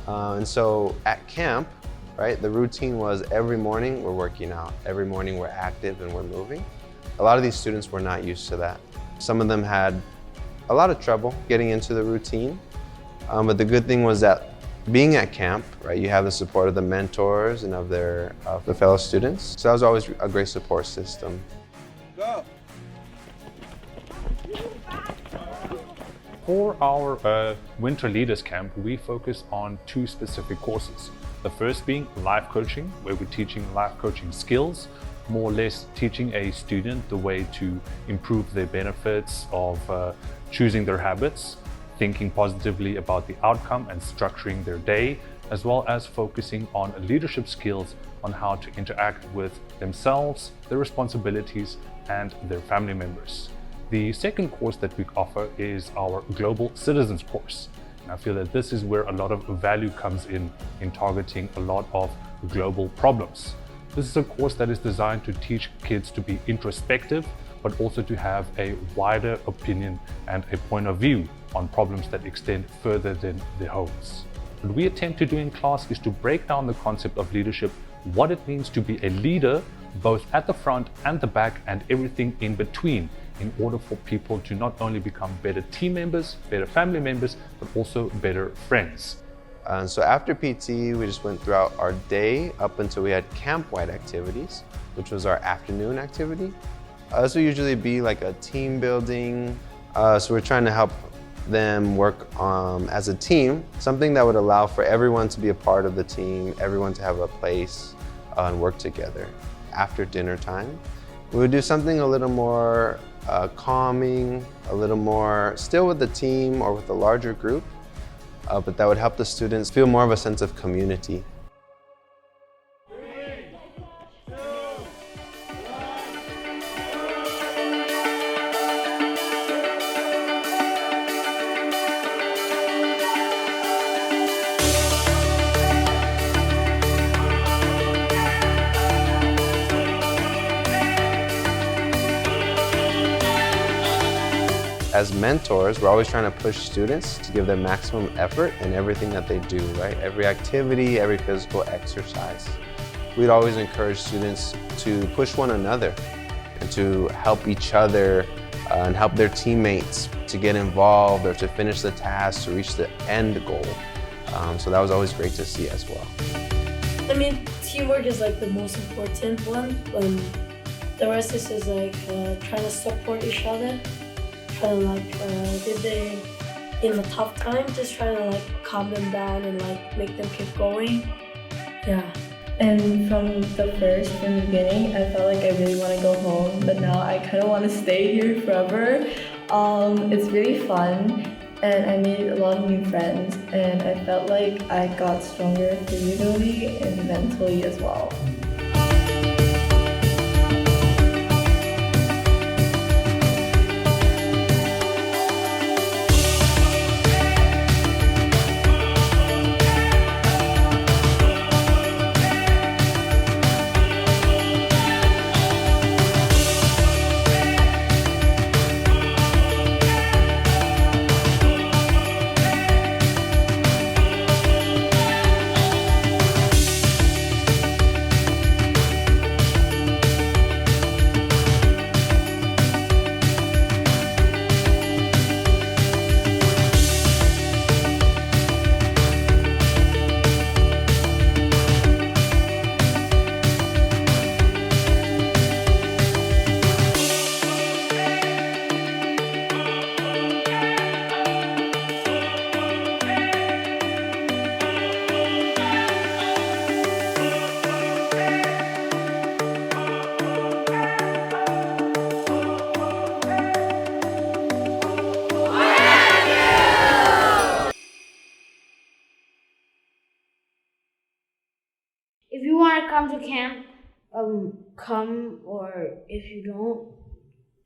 And so at camp, right, the routine was every morning we're working out, every morning we're active and we're moving. A lot of these students were not used to that. Some of them had a lot of trouble getting into the routine, but the good thing was that being at camp, right, you have the support of the mentors and of the fellow students. So that was always a great support system. Go. For our Winter Leaders Camp, we focus on 2 specific courses. The first being life coaching, where we're teaching life coaching skills, more or less teaching a student the way to improve their benefits of choosing their habits, thinking positively about the outcome and structuring their day, as well as focusing on leadership skills on how to interact with themselves, their responsibilities, and their family members. The second course that we offer is our Global Citizens course. And I feel that this is where a lot of value comes in targeting a lot of global problems. This is a course that is designed to teach kids to be introspective, but also to have a wider opinion and a point of view on problems that extend further than their homes. What we attempt to do in class is to break down the concept of leadership, what it means to be a leader, both at the front and the back and everything in between, in order for people to not only become better team members, better family members, but also better friends. And so after PT, we just went throughout our day up until we had camp-wide activities, which was our afternoon activity. This will usually be like a team building. So we're trying to help them work as a team, something that would allow for everyone to be a part of the team, everyone to have a place and work together. After dinner time, we would do something a little more calming, a little more still with the team or with a larger group, but that would help the students feel more of a sense of community. As mentors, we're always trying to push students to give their maximum effort in everything that they do, right? Every activity, every physical exercise. We'd always encourage students to push one another and to help each other and help their teammates to get involved or to finish the task, to reach the end goal. So that was always great to see as well. I mean, teamwork is like the most important one. The rest is just like trying to support each other. Trying to like, if they in a tough time, just trying to like calm them down and like make them keep going. Yeah. And from the beginning, I felt like I really want to go home, but now I kind of want to stay here forever. It's really fun, and I made a lot of new friends, and I felt like I got stronger physically and mentally as well. camp, come, or if you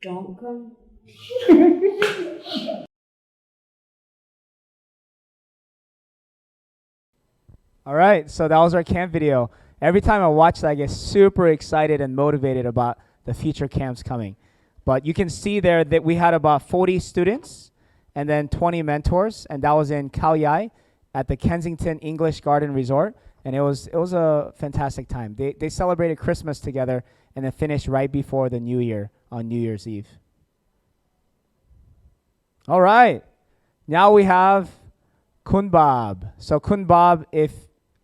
don't come. All right, so that was our camp video. Every time I watch that, I get super excited and motivated about the future camps coming. But you can see there that we had about 40 students and then 20 mentors, and that was in Khao Yai at the Kensington English Garden Resort, and it was a fantastic time. They celebrated Christmas together and then finished right before the New Year on New Year's Eve. All right, now we have Kun Bob. So Kun Bob,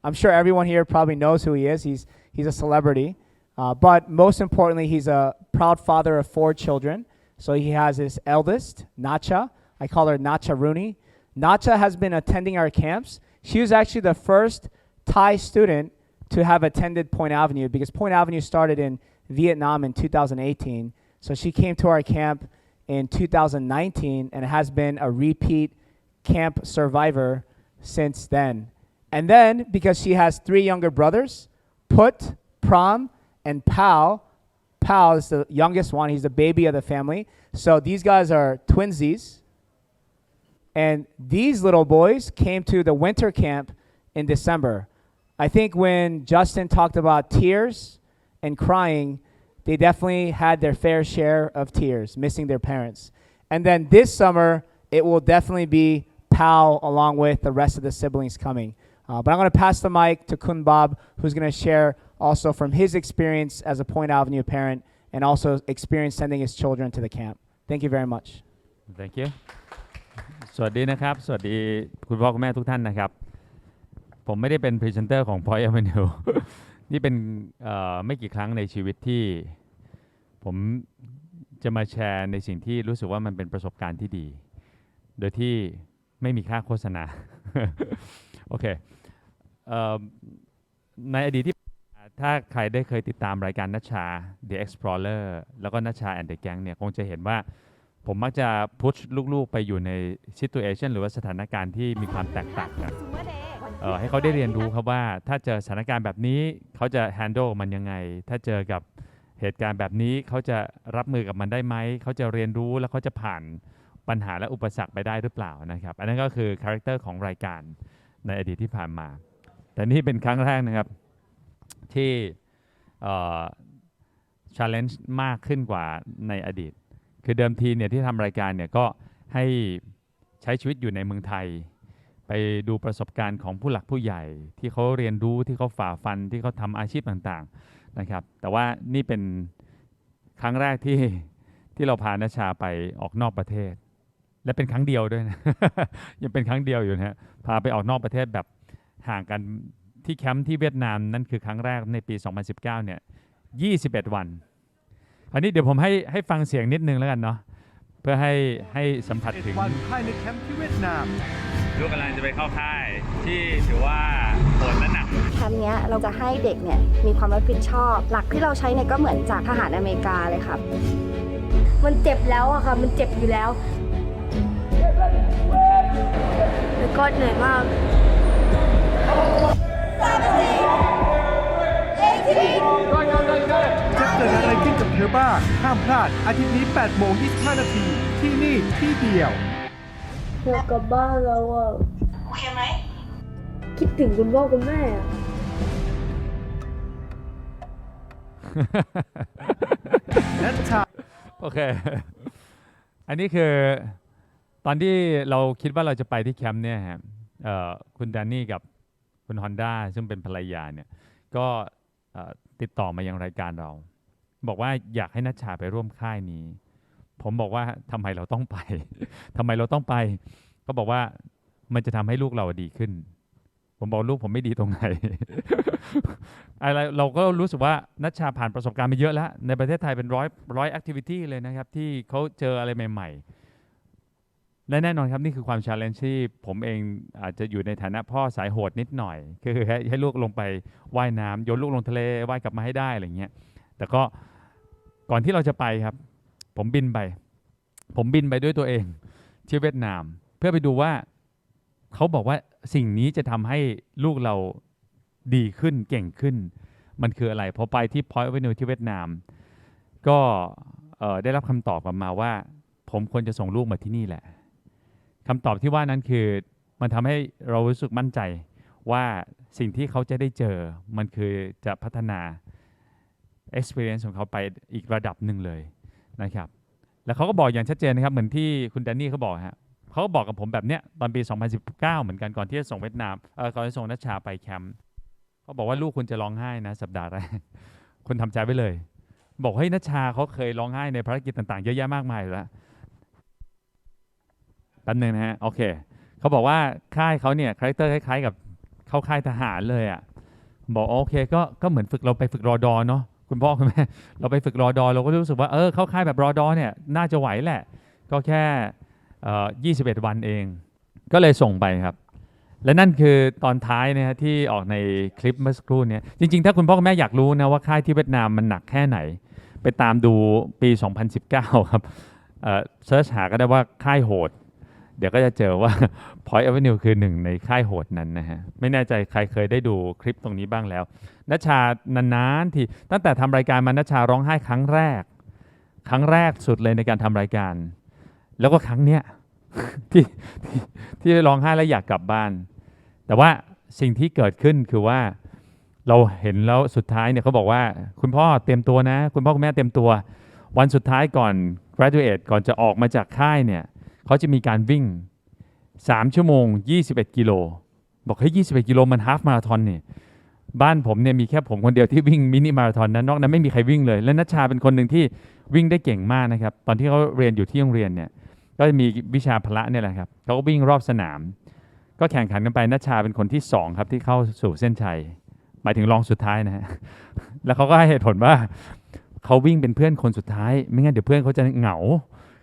I'm sure everyone here probably knows who he is. He's a celebrity. But most importantly, he's a proud father of 4 children. So he has his eldest, Nacha. I call her Nacha Rooney. Nacha has been attending our camps. She was actually the first Thai student to have attended Point Avenue because Point Avenue started in Vietnam in 2018. So she came to our camp in 2019 and has been a repeat camp survivor since then. And then, because she has 3 younger brothers, Put, Pram, and Pal. Pal is the youngest one. He's the baby of the family. So these guys are twinsies. And these little boys came to the winter camp in December. I think when Justin talked about tears and crying, they definitely had their fair share of tears, missing their parents. And then this summer, it will definitely be Pal along with the rest of the siblings coming. But I'm going to pass the mic to Kun Bob, who's going to share also from his experience as a Point Avenue parent and also experience sending his children to the camp. Thank you very much. Thank you. สวัสดีนะครับสวัสดีคุณพ่อคุณแม่ทุกท่านนะครับผมไม่ได้เป็นพรีเซนเตอร์ของ Point Avenue นี่เป็นไม่กี่ครั้งในชีวิตที่ผมจะมาแชร์ในสิ่งที่รู้สึกว่ามันเป็นประสบการณ์ที่ดีโดยที่ไม่มีค่าโฆษณา โอเคในอดีตที่ถ้าใครได้เคยติดตามรายการนัชชา The Explorer แล้วก็นัชชา and the Gang เนี่ยคงจะเห็นว่าผมมักจะพุชลูกๆไปอยู่ใน situation หรือว่าสถานการณ์ที่มีความแตกต่างกันให้เขาได้เรียนรู้ครับว่าถ้าเจอสถานการณ์แบบนี้เขาจะ handle มันยังไงถ้าเจอกับเหตุการณ์แบบนี้เขาจะรับมือกับมันได้ไหมเขาจะเรียนรู้แล้วเขาจะผ่านปัญหาและอุปสรรคไปได้หรือเปล่านะครับอันนั้นก็คือคาแรคเตอร์ของรายการในอดีตที่ผ่านมาแต่นี่เป็นครั้งแรกนะครับที่challenge มากขึ้นกว่าในอดีตคือเดิมทีเนี่ยที่ทำรายการเนี่ยก็ให้ใช้ชีวิตอยู่ในเมืองไทยไปดูประสบการณ์ของผู้หลักผู้ใหญ่ที่เขาเรียนรู้ที่เขาฝ่าฟันที่เขาทำอาชีพต่างๆนะครับแต่ว่านี่เป็นครั้งแรกที่เราพาณชาไปออกนอกประเทศและเป็นครั้งเดียวด้วยนะ ยังเป็นครั้งเดียวอยู่นะฮะพาไปออกนอกประเทศแบบห่างกันที่แคมป์ที่เวียดนามนั่นคือครั้งแรกในปี 2019 เนี่ย 21 วันอันนี้เดี๋ยวผมให้ฟังเสียงนิดนึงแล้วกันเนาะเพื่อให้สัมผัสถึงวันภายในแคมป์ที่เวียดนามลูกกำลังจะไปเข้าค่ายที่ถือว่าโหดและหนักแคมป์นี้เราจะให้เด็กเนี่ยมีความรับผิดชอบหลักที่เราใช้เนี่ยก็เหมือนจากทหารอเมริกาเลยครับมันเจ็บแล้วอะค่ะมันเจ็บอยู่แล้วแล้วก็เหนื่อยมากจะเกิดอะไรขึ้นกับเธอบ้างห้ามพลาดอาทิตย์นี้ 8:25 นาทีที่นี่ที่เดียวอยากกลับบ้านแล้วอ่ะโอเคไหมคิดถึงคุณพ่อคุณแม่โอเคอันนี้คือตอนที่เราคิดว่าเราจะไปที่แคมป์เนี่ยครับคุณแดนนี่กับคุณฮอนด้าซึ่งเป็นภรรยาเนี่ยก็ติดต่อมายังรายการเราบอกว่าอยากให้นัชชาไปร่วมค่ายนี้ผมบอกว่าทำไมเราต้องไป ทำไมเราต้องไปก็บอกว่ามันจะทำให้ลูกเราดีขึ้นผมบอกลูกผมไม่ดีตรงไหน อะไรเราก็รู้สึกว่านัชชาผ่านประสบการณ์มาเยอะแล้วในประเทศไทยเป็นร้อยแอคทิวิตี้เลยนะครับที่เขาเจออะไรใหม่ๆและแน่นอนครับนี่คือความ challenge ที่ผมเองอาจจะอยู่ในฐานะพ่อสายโหดนิดหน่อยคือให้ลูกลงไปว่ายน้ำโยนลูกลงทะเลว่ายกลับมาให้ได้อะไรเงี้ยแต่ก็ก่อนที่เราจะไปครับผมบินไปด้วยตัวเองที่เวียดนามเพื่อไปดูว่าเขาบอกว่าสิ่งนี้จะทำให้ลูกเราดีขึ้นเก่งขึ้น มันคืออะไรพอไปที่ Point Avenue ที่เวียดนามก็ได้รับคำตอบกลับมาว่าผมควรจะส่งลูกมาที่นี่แหละคำตอบที่ว่านั้นคือมันทำให้เรารู้สึกมั่นใจว่าสิ่งที่เขาจะได้เจอมันคือจะพัฒนา experience ของเขาไปอีกระดับหนึ่งเลยนะครับแล้วเขาก็บอกอย่างชัดเจนนะครับเหมือนที่คุณแดนนี่เขาบอกฮะเขาก็บอกกับผมแบบเนี้ยตอนปี 2019 เหมือนกันก่อนที่จะส่งเวียดนามก่อนจะส่งนัชชาไปแคมป์เขาบอกว่าลูกคุณจะร้องไห้นะสัปดาห์แรกคุณทำใจไว้เลยบอกให้นัชชาเขาเคยร้องไห้ในภารกิจต่างๆเยอะแยะมากมายอยู่แล้วแป๊บนึงนะฮะโอเคเขาบอกว่าค่ายเขาเนี่ยคาแรคเตอร์คล้ายๆกับเข้าค่ายทหารเลยอ่ะบอกโอเคก็เหมือนฝึกเราไปฝึกรอดอเนาะคุณพ่อคุณแม่เราไปฝึกรอดอเราก็รู้สึกว่าเข้าค่ายแบบรอดอเนี่ยน่าจะไหวแหละก็แค่21 วันเองก็เลยส่งไปครับและนั่นคือตอนท้ายนะฮะที่ออกในคลิปเมื่อสักครู่นี้จริงๆถ้าคุณพ่อคุณแม่อยากรู้นะว่าค่ายที่เวียดนามมันหนักแค่ไหนไปตามดูปี 2019 ครับเซิร์ชหาก็ได้ว่าค่ายโหดเดี๋ยวก็จะเจอว่า Point Avenue คือหนึ่งในค่ายโหดนั้นนะฮะไม่แน่ใจใครเคยได้ดูคลิปตรงนี้บ้างแล้วนัชชานานๆทีตั้งแต่ทำรายการมานัชชาร้องไห้ครั้งแรกสุดเลยในการทำรายการแล้วก็ครั้งเนี้ย ที่ร้องไห้แล้วอยากกลับบ้านแต่ว่าสิ่งที่เกิดขึ้นคือว่าเราเห็นแล้วสุดท้ายเนี่ยเขาบอกว่าคุณพ่อเตรียมตัวนะคุณพ่อคุณแม่เตรียมตัววันสุดท้ายก่อน graduate ก่อนจะออกมาจากค่ายเนี่ยเขาจะมีการวิ่ง3 ชั่วโมง21 กิโลบอกให้21 กิโลมันฮาล์ฟมาราธอนนี่บ้านผมเนี่ยมีแค่ผมคนเดียวที่วิ่งมินิมาราธอนนะนอกนั้นไม่มีใครวิ่งเลยและนัชชาเป็นคนหนึ่งที่วิ่งได้เก่งมากนะครับตอนที่เขาเรียนอยู่ที่โรงเรียนเนี่ยก็จะมีวิชาพละเนี่ยแหละครับเขาก็วิ่งรอบสนามก็แข่งขันกันไปนัชชาเป็นคนที่2ครับที่เข้าสู่เส้นชัยหมายถึงรองสุดท้ายนะฮะแล้วเขาก็ให้เหตุผลว่าเขาวิ่งเป็นเพื่อนคนสุดท้ายไม่งั้นเดี๋ยวเพื่อนเขาจะเหงา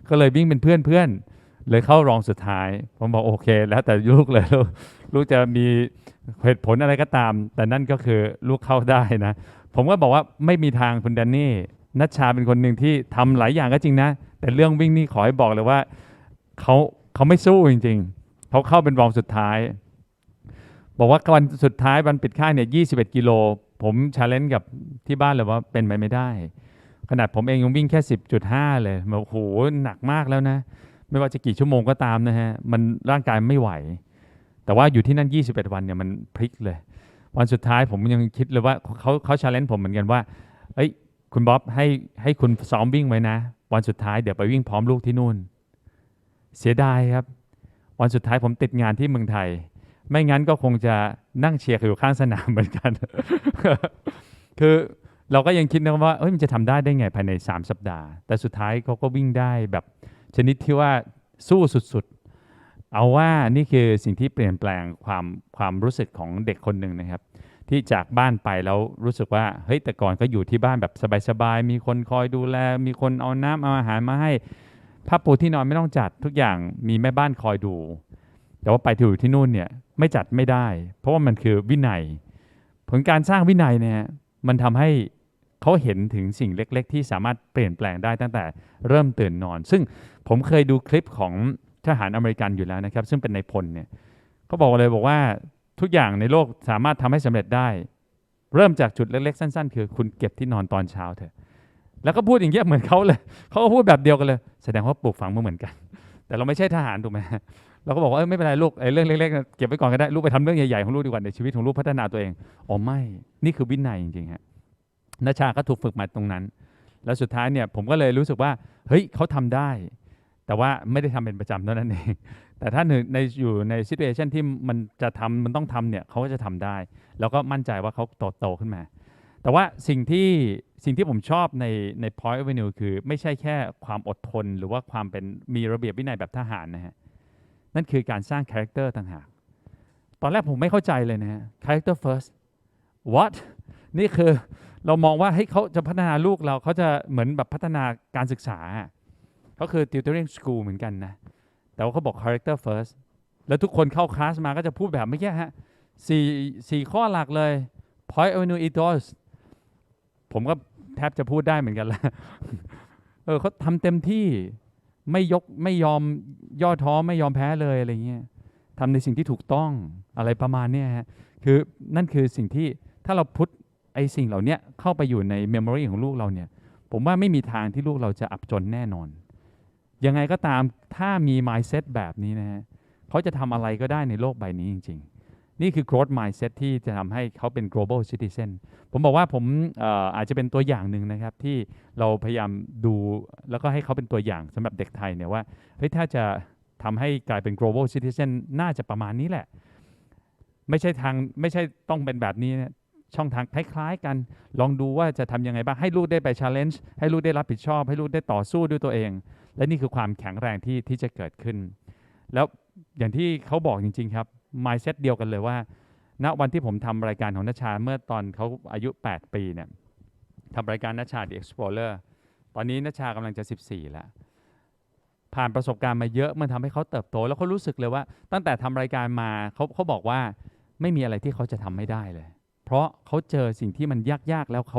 ก็เลยวิ่งเป็นเพื่อนเลยเข้ารองสุดท้ายผมบอกโอเคแล้วแต่ลูกเลยลูกจะมีเหตุผลอะไรก็ตามแต่นั่นก็คือลูกเข้าได้นะผมก็บอกว่าไม่มีทางคุณแดนนี่นัชชาเป็นคนหนึ่งที่ทำหลายอย่างก็จริงนะแต่เรื่องวิ่งนี่ขอให้บอกเลยว่าเขาไม่สู้จริงๆเขาเข้าเป็นรองสุดท้ายบอกว่าวันสุดท้ายวันปิดค่ายเนี่ย21 กิโลผมชาเลนจ์กับที่บ้านเลยว่าเป็นไปไม่ได้ขนาดผมเองยังวิ่งแค่ 10.5 เลยโอ้โหหนักมากแล้วนะไม่ว่าจะกี่ชั่วโมงก็ตามนะฮะมันร่างกายไม่ไหวแต่ว่าอยู่ที่นั่น21 วันเนี่ยมันพลิกเลยวันสุดท้ายผมยังคิดเลยว่าเขาชาเลนจ์ผมเหมือนกันว่าเอ้ยคุณบ๊อบให้คุณซ้อมวิ่งไว้นะวันสุดท้ายเดี๋ยวไปวิ่งพร้อมลูกที่นู่นเสียดายครับวันสุดท้ายผมติดงานที่เมืองไทยไม่งั้นก็คงจะนั่งเชียร์อยู่ข้างสนามเหมือนกัน คือเราก็ยังคิดนะว่ามันจะทำได้ไงภายใน3 สัปดาห์แต่สุดท้ายเขาก็วิ่งได้แบบชนิดที่ว่าสู้สุดๆเอาว่านี่คือสิ่งที่เปลี่ยนแปลงความรู้สึกของเด็กคนหนึ่งนะครับที่จากบ้านไปแล้วรู้สึกว่าเฮ้ยแต่ก่อนก็อยู่ที่บ้านแบบสบายๆมีคนคอยดูแลมีคนเอาน้ำเอาอาหารมาให้ผ้าปูที่นอนไม่ต้องจัดทุกอย่างมีแม่บ้านคอยดูแต่ว่าไปอยู่ที่นู่นเนี่ยไม่จัดไม่ได้เพราะว่ามันคือวินัยผลการสร้างวินัยเนี่ยมันทำให้เขาเห็นถึงสิ่งเล็กๆที่สามารถเปลี่ยนแปลงได้ตั้งแต่เริ่มตื่นนอนซึ่งผมเคยดูคลิปของทหารอเมริกันอยู่แล้วนะครับซึ่งเป็นนายพลเนี่ยเขาบอกว่าทุกอย่างในโลกสามารถทำให้สำเร็จได้เริ่มจากจุดเล็กๆสั้นๆคือคุณเก็บที่นอนตอนเช้าเถอะแล้วก็พูดอย่างเงี้ยเหมือนเขาเลยเขาก็พูดแบบเดียวกันเลยแสดงว่าปลูกฝังเหมือนกันแต่เราไม่ใช่ทหารถูกไหมเราก็บอกว่าไม่เป็นไรลูกเรื่องเล็กๆเก็บไว้ก่อนก็ได้ลูกไปทำเรื่องใหญ่ๆของลูกดีกว่าในชีวิตของลูกพัฒนาตัวเองอ๋อไม่นี่คือวินัยจริงๆฮะนัชชาก็ถูกฝึกมาตรงนั้นแล้วสุดท้ายเนี่ยผมก็เลยรู้สึกว่าเฮ้ยเขาทำได้แต่ว่าไม่ได้ทำเป็นประจำเท่านั้นเองแต่ถ้าอยู่ในซิทูเอชันที่มันต้องทำเนี่ยเขาก็จะทำได้แล้วก็มั่นใจว่าเขาโตขึ้นมาแต่ว่าสิ่งที่ผมชอบใน Point Avenue คือไม่ใช่แค่ความอดทนหรือว่าความเป็นมีระเบียบวินัยแบบทหารนะฮะนั่นคือการสร้างคาแรคเตอร์ต่างหากตอนแรกผมไม่เข้าใจเลยนะฮะ character first what นี่คือเรามองว่าให้เขาจะพัฒนาลูกเราเขาจะเหมือนแบบพัฒนาการศึกษาเขาคือ tutoring school เหมือนกันนะแต่ว่าเขาบอก character first แล้วทุกคนเข้าคลาสมาก็จะพูดแบบไม่แค่ฮะ4 ข้อหลักเลย Point Avenue ethos ผมก็แทบจะพูดได้เหมือนกันแล้วเขาทำเต็มที่ไม่ยอมย่อท้อไม่ยอมแพ้เลยอะไรเงี้ยทำในสิ่งที่ถูกต้องอะไรประมาณนี้ฮะคือนั่นคือสิ่งที่ถ้าเราพุท ไอ้สิ่งเหล่านี้เข้าไปอยู่ในเมมโมรีของลูกเราเนี่ยผมว่าไม่มีทางที่ลูกเราจะอับจนแน่นอนยังไงก็ตามถ้ามี mindset แบบนี้นะฮะเขาจะทำอะไรก็ได้ในโลกใบนี้จริงๆนี่คือ growth mindset ที่จะทำให้เขาเป็น global citizen ผมบอกว่าผมอาจจะเป็นตัวอย่างหนึ่งนะครับที่เราพยายามดูแล้วก็ให้เขาเป็นตัวอย่างสำหรับเด็กไทยเนี่ยว่าเฮ้ยถ้าจะทำให้กลายเป็น global citizen น่าจะประมาณนี้แหละไม่ใช่ต้องเป็นแบบนี้นะช่องทางคล้ายๆกันลองดูว่าจะทำยังไงบ้างให้ลูกได้ไป challenge ให้ลูกได้รับผิดชอบให้ลูกได้ต่อสู้ด้วยตัวเองและนี่คือความแข็งแรงที่จะเกิดขึ้นแล้วอย่างที่เขาบอกจริงๆครับ mindset เดียวกันเลยว่าณวันที่ผมทำรายการของนัชชาเมื่อตอนเขาอายุ8ปีเนี่ยทำรายการนัชชา The Explorer ตอนนี้นัชชากำลังจะ14แล้วผ่านประสบการณ์มาเยอะมันทำให้เขาเติบโตแล้วเขารู้สึกเลยว่าตั้งแต่ทำรายการมาเขาบอกว่าไม่มีอะไรที่เขาจะทำไม่ได้เลยเพราะเขาเจอสิ่งที่มันยากๆแล้วเ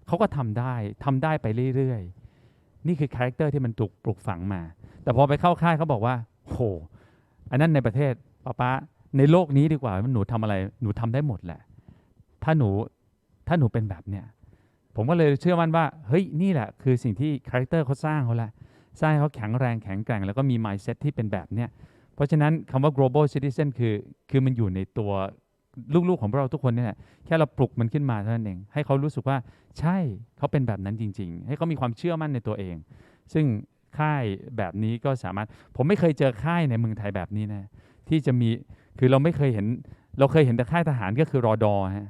ขาก็ทำได้ไปเรื่อยๆนี่คือคาแรคเตอร์ที่มันถูกปลูกฝังมาแต่พอไปเข้าค่ายเขาบอกว่าโหอันนั้นในประเทศป้าในโลกนี้ดีกว่าหนูทำอะไรหนูทำได้หมดแหละถ้าหนูเป็นแบบเนี้ยผมก็เลยเชื่อมั่นว่าเฮ้ยนี่แหละคือสิ่งที่คาแรคเตอร์เขาสร้างเขาแหละสร้างให้เขาแข็งแรงแข็งแกร่งแล้วก็มี mindset ที่เป็นแบบเนี้ยเพราะฉะนั้นคำว่า global citizen คือมันอยู่ในตัวลูกๆของเราทุกคนนี่แหละแค่เราปลุกมันขึ้นมาเท่านั้นเองให้เขารู้สึกว่าใช่เขาเป็นแบบนั้นจริงๆให้เขามีความเชื่อมั่นในตัวเองซึ่งค่ายแบบนี้ก็สามารถผมไม่เคยเจอค่ายในเมืองไทยแบบนี้นะที่จะมีคือเราไม่เคยเห็นเราเคยเห็นแต่ค่ายทหารก็คือรอดอฮะ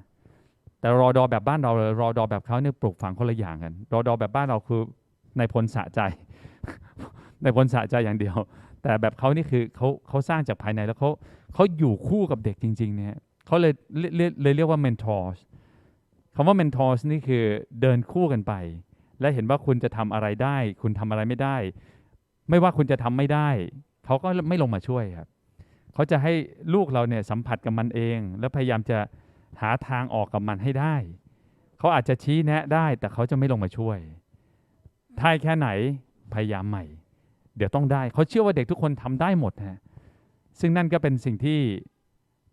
แต่รอดอแบบบ้านเรารอดอแบบเขาเนี่ยปลูกฝังคนละอย่างกันรอดอแบบบ้านเราคือในพลสะใจ ในพลสะใจอย่างเดียวแต่แบบเขานี่คือเขาสร้างจากภายในแล้วเขาอยู่คู่กับเด็กจริงๆเนี่ยเขาเลยเรียกว่า mentors คำว่า mentors นี่คือเดินคู่กันไปและเห็นว่าคุณจะทำอะไรได้คุณทำอะไรไม่ได้ไม่ว่าคุณจะทำไม่ได้เขาก็ไม่ลงมาช่วยครับเขาจะให้ลูกเราเนี่ยสัมผัสกับมันเองแล้วพยายามจะหาทางออกกับมันให้ได้เขาอาจจะชี้แนะได้แต่เขาจะไม่ลงมาช่วยท้ายแค่ไหนพยายามใหม่เดี๋ยวต้องได้เขาเชื่อว่าเด็กทุกคนทำได้หมดฮะซึ่งนั่นก็เป็นสิ่งที่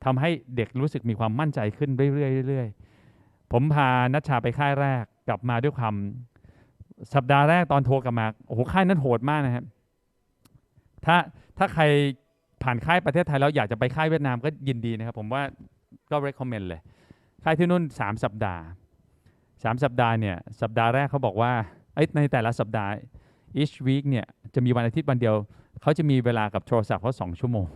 ทำให้เด็กรู้สึกมีความมั่นใจขึ้นเรื่อยๆผมพานัชชาไปค่ายแรกกลับมาด้วยความสัปดาห์แรกตอนโทรกลับมาโอ้โหค่ายนั้นโหดมากนะครับถ้าใครผ่านค่ายประเทศไทยแล้วอยากจะไปค่ายเวียดนามก็ยินดีนะครับผมว่าก็ recommend เลยค่ายที่นู่น3 สัปดาห์เนี่ยสัปดาห์แรกเขาบอกว่าในแต่ละสัปดาห์ each week เนี่ยจะมีวันอาทิตย์วันเดียวเขาจะมีเวลากับโทรศัพท์เขา2 ชั่วโมง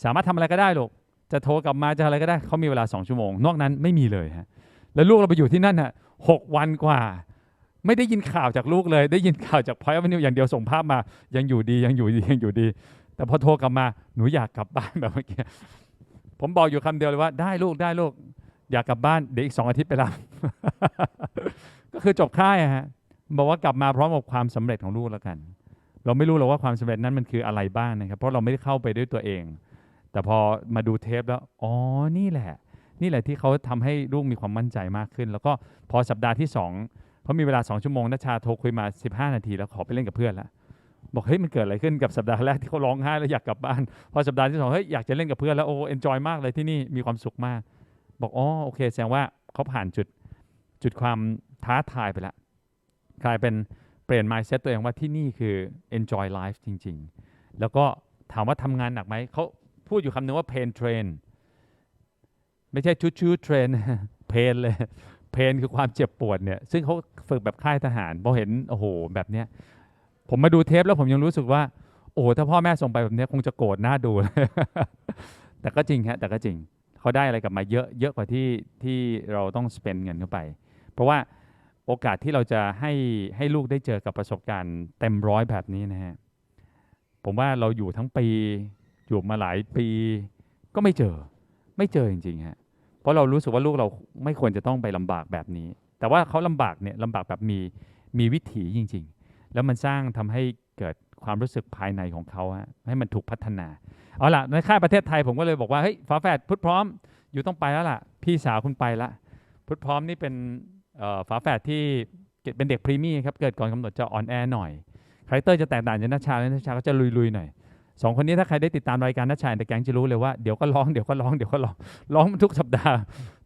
สามารถทำอะไรก็ได้ลูกจะโทรกลับมาจะอะไรก็ได้เขามีเวลา2 ชั่วโมงนอกนั้นไม่มีเลยฮะแล้วลูกเราไปอยู่ที่นั่นน่ะ6 วันกว่าไม่ได้ยินข่าวจากลูกเลยได้ยินข่าวจาก Point Avenue อย่างเดียวส่งภาพมายังอยู่ดีแต่พอโทรกลับมาหนูอยากกลับบ้านแบบเมื่อกี้ผมบอกอยู่คำเดียวเลยว่าได้ลูกอยากกลับบ้านเดี๋ยวอีก2 อาทิตย์ไปรับ ก็คือจบค่ายฮะบอกว่ากลับมาพร้อมกับความสำเร็จของลูกแล้วกันเราไม่รู้หรอกว่าความสำเร็จนั้นมันคืออะไรบ้างนะครับเพราะเราไม่ได้เข้าไปด้วยตัวเองแต่พอมาดูเทปแล้วอ๋อนี่แหละที่เขาทำให้ลูกมีความมั่นใจมากขึ้นแล้วก็พอสัปดาห์ที่2เขามีเวลา2 ชั่วโมงนัชชาโทรคุยมา15 นาทีแล้วขอไปเล่นกับเพื่อนแล้วบอกเฮ้ยมันเกิดอะไรขึ้นกับสัปดาห์แรกที่เขาร้องไห้แล้วอยากกลับบ้านพอสัปดาห์ที่2เฮ้ยอยากจะเล่นกับเพื่อนแล้วโอ้เอนจอยมากเลยที่นี่มีความสุขมากบอกอ๋อโอเคแสดงว่าเขาผ่านจุดความท้าทายไปแล้วกลายเป็นเปลี่ยน mindset ตัวเองว่าที่นี่คือ enjoy life จริงๆแล้วก็ถามว่าทำงานหนักไหมเขาพูดอยู่คำนึงว่า pain train ไม่ใช่ชู้เทรน pain เลย pain คือความเจ็บปวดเนี่ยซึ่งเขาฝึกแบบค่ายทหารพอเห็นโอ้โหแบบเนี้ยผมมาดูเทปแล้วผมยังรู้สึกว่าโอ้ถ้าพ่อแม่ส่งไปแบบนี้คงจะโกรธน่าดู แต่ก็จริงฮะแต่ก็จริงเขาได้อะไรกลับมาเยอะกว่าที่เราต้อง spend เงินเข้าไปเพราะว่าโอกาสที่เราจะให้ลูกได้เจอกับประสบการณ์เต็มร้อยแบบนี้นะฮะผมว่าเราอยู่ทั้งปีอยู่มาหลายปีก็ไม่เจอจริงๆฮะเพราะเรารู้สึกว่าลูกเราไม่ควรจะต้องไปลำบากแบบนี้แต่ว่าเขาลำบากแบบมีวิถีจริงๆแล้วมันสร้างทำให้เกิดความรู้สึกภายในของเขาให้มันถูกพัฒนาเอาล่ะในค่ายประเทศไทยผมก็เลยบอกว่าเฮ้ยฝาแฝดพุทธพร้อมอยู่ต้องไปแล้วล่ะพี่สาวคุณไปละพุทธพร้อมนี่เป็นฝาแฝดที่เป็นเด็กพรีมี่ครับเกิดก่อนกำหนดจะออนแอร์หน่อยคาแรคเตอร์จะแตกต่างจากนัชชาและนัชชาก็จะลุยๆหน่อย 2 คนนี้ถ้าใครได้ติดตามรายการนัชชาแต่แกงจะรู้เลยว่าเดี๋ยวก็ร้องร้องมันทุกสัปดาห์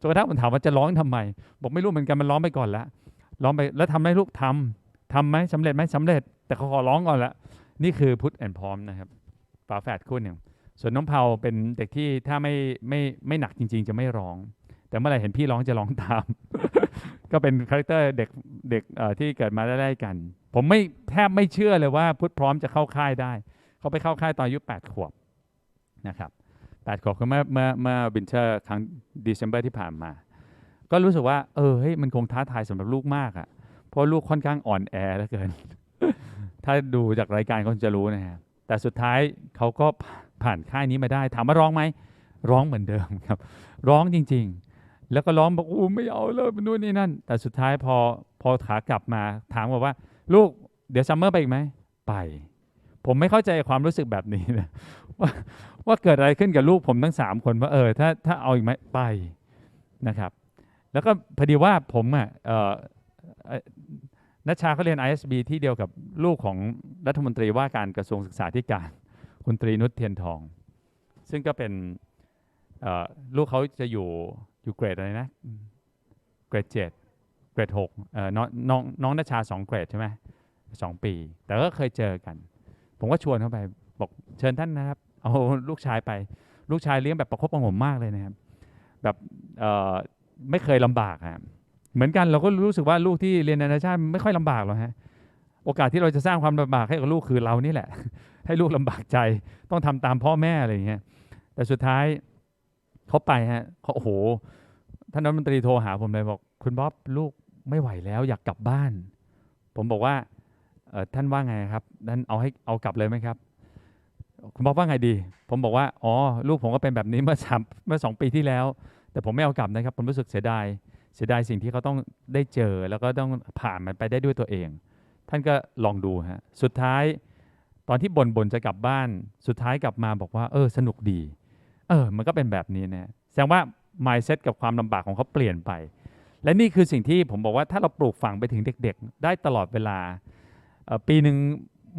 จนกระทั่งผมถามว่าจะร้องทำไมบอกไม่รู้เหมือนกันมันร้องไปก่อนแล้วร้องไปแล้วทำให้ลูกทำไหมสำเร็จไหมสำเร็จแต่เขาขอร้องก่อนละนี่คือพุทธแอนด์พร้อมนะครับฝาแฝดคู่หนึ่งส่วนน้องเผาเป็นเด็กที่ถ้าไม่หนักจริงๆจะไม่ร้องแต่เมื่อไหร่เห็นพี่ร้องจะร้องตาม ก็เป็นคาแรคเตอร์เด็กที่เกิดมาได้กัน ผมแทบไม่เชื่อเลยว่าพุทธพร้อมจะเข้าค่ายได้เขาไปเข้าค่ายตอนอายุ8 ขวบนะครับ8 ขวบคือเมื่อวินเทอร์ครั้งเดซDecemberที่ผ่านมาก็รู้สึกว่าเฮ้ยมันคงท้าทายสำหรับลูกมากอ่ะเพราะลูกค่อนข้างอ่อนแอเหลือเกิน ถ้าดูจากรายการเขาจะรู้นะฮะแต่สุดท้ายเขาก็ผ่านค่ายนี้มาได้ถามว่าร้องไหมร้องเหมือนเดิมครับร้องจริงๆแล้วก็ร้องบอกไม่เอาเลยเป็นนู่นนี่นั่นแต่สุดท้ายพอขากลับมาถามว่าลูกเดี๋ยวซัมเมอร์ไปอีกไหมไปผมไม่เข้าใจความรู้สึกแบบนี้นะว่าเกิดอะไรขึ้นกับลูกผมทั้ง3 คนว่าถ้าเอาอีกไหมไปนะครับแล้วก็พอดีว่าผมนัชชาเขาเรียน ISB ที่เดียวกับลูกของรัฐมนตรีว่าการกระทรวงศึกษาธิการคุณตรีนุชเทียนทองซึ่งก็เป็นลูกเขาจะอยู่เกรดอะไรนะเกรด7เกรด6น้องนัชชา2 เกรดใช่ไหม2 ปีแต่ก็เคยเจอกันผมก็ชวนเขาไปบอกเชิญท่านนะครับเอาลูกชายไปลูกชายเลี้ยงแบบประคบประหงมมากเลยนะครับแบบไม่เคยลำบากครับเหมือนกันเราก็รู้สึกว่าลูกที่เรียนนานาชาติไม่ค่อยลำบากหรอกฮะโอกาสที่เราจะสร้างความลำบากให้กับลูกคือเรานี่แหละ ให้ลูกลำบากใจต้องทำตามพ่อแม่อะไรอย่างเงี้ยแต่สุดท้ายเขาไปฮะเขาโอ้โหท่านรัฐมนตรีโทรหาผมเลยบอกคุณบ๊อบลูกไม่ไหวแล้วอยากกลับบ้านผมบอกว่าท่านว่าไงครับท่านเอากลับเลยไหมครับคุณบ๊อบว่าไงดีผมบอกว่าลูกผมก็เป็นแบบนี้เมื่อ2 ปีที่แล้วแต่ผมไม่เอากลับนะครับผมรู้สึกเสียดายสิ่งที่เขาต้องได้เจอแล้วก็ต้องผ่านมันไปได้ด้วยตัวเองท่านก็ลองดูฮะสุดท้ายตอนที่บ่นจะกลับบ้านสุดท้ายกลับมาบอกว่าสนุกดีมันก็เป็นแบบนี้นะแสดงว่า mindset กับความลำบากของเขาเปลี่ยนไปและนี่คือสิ่งที่ผมบอกว่าถ้าเราปลูกฝังไปถึงเด็กๆได้ตลอดเวลาปีหนึ่ง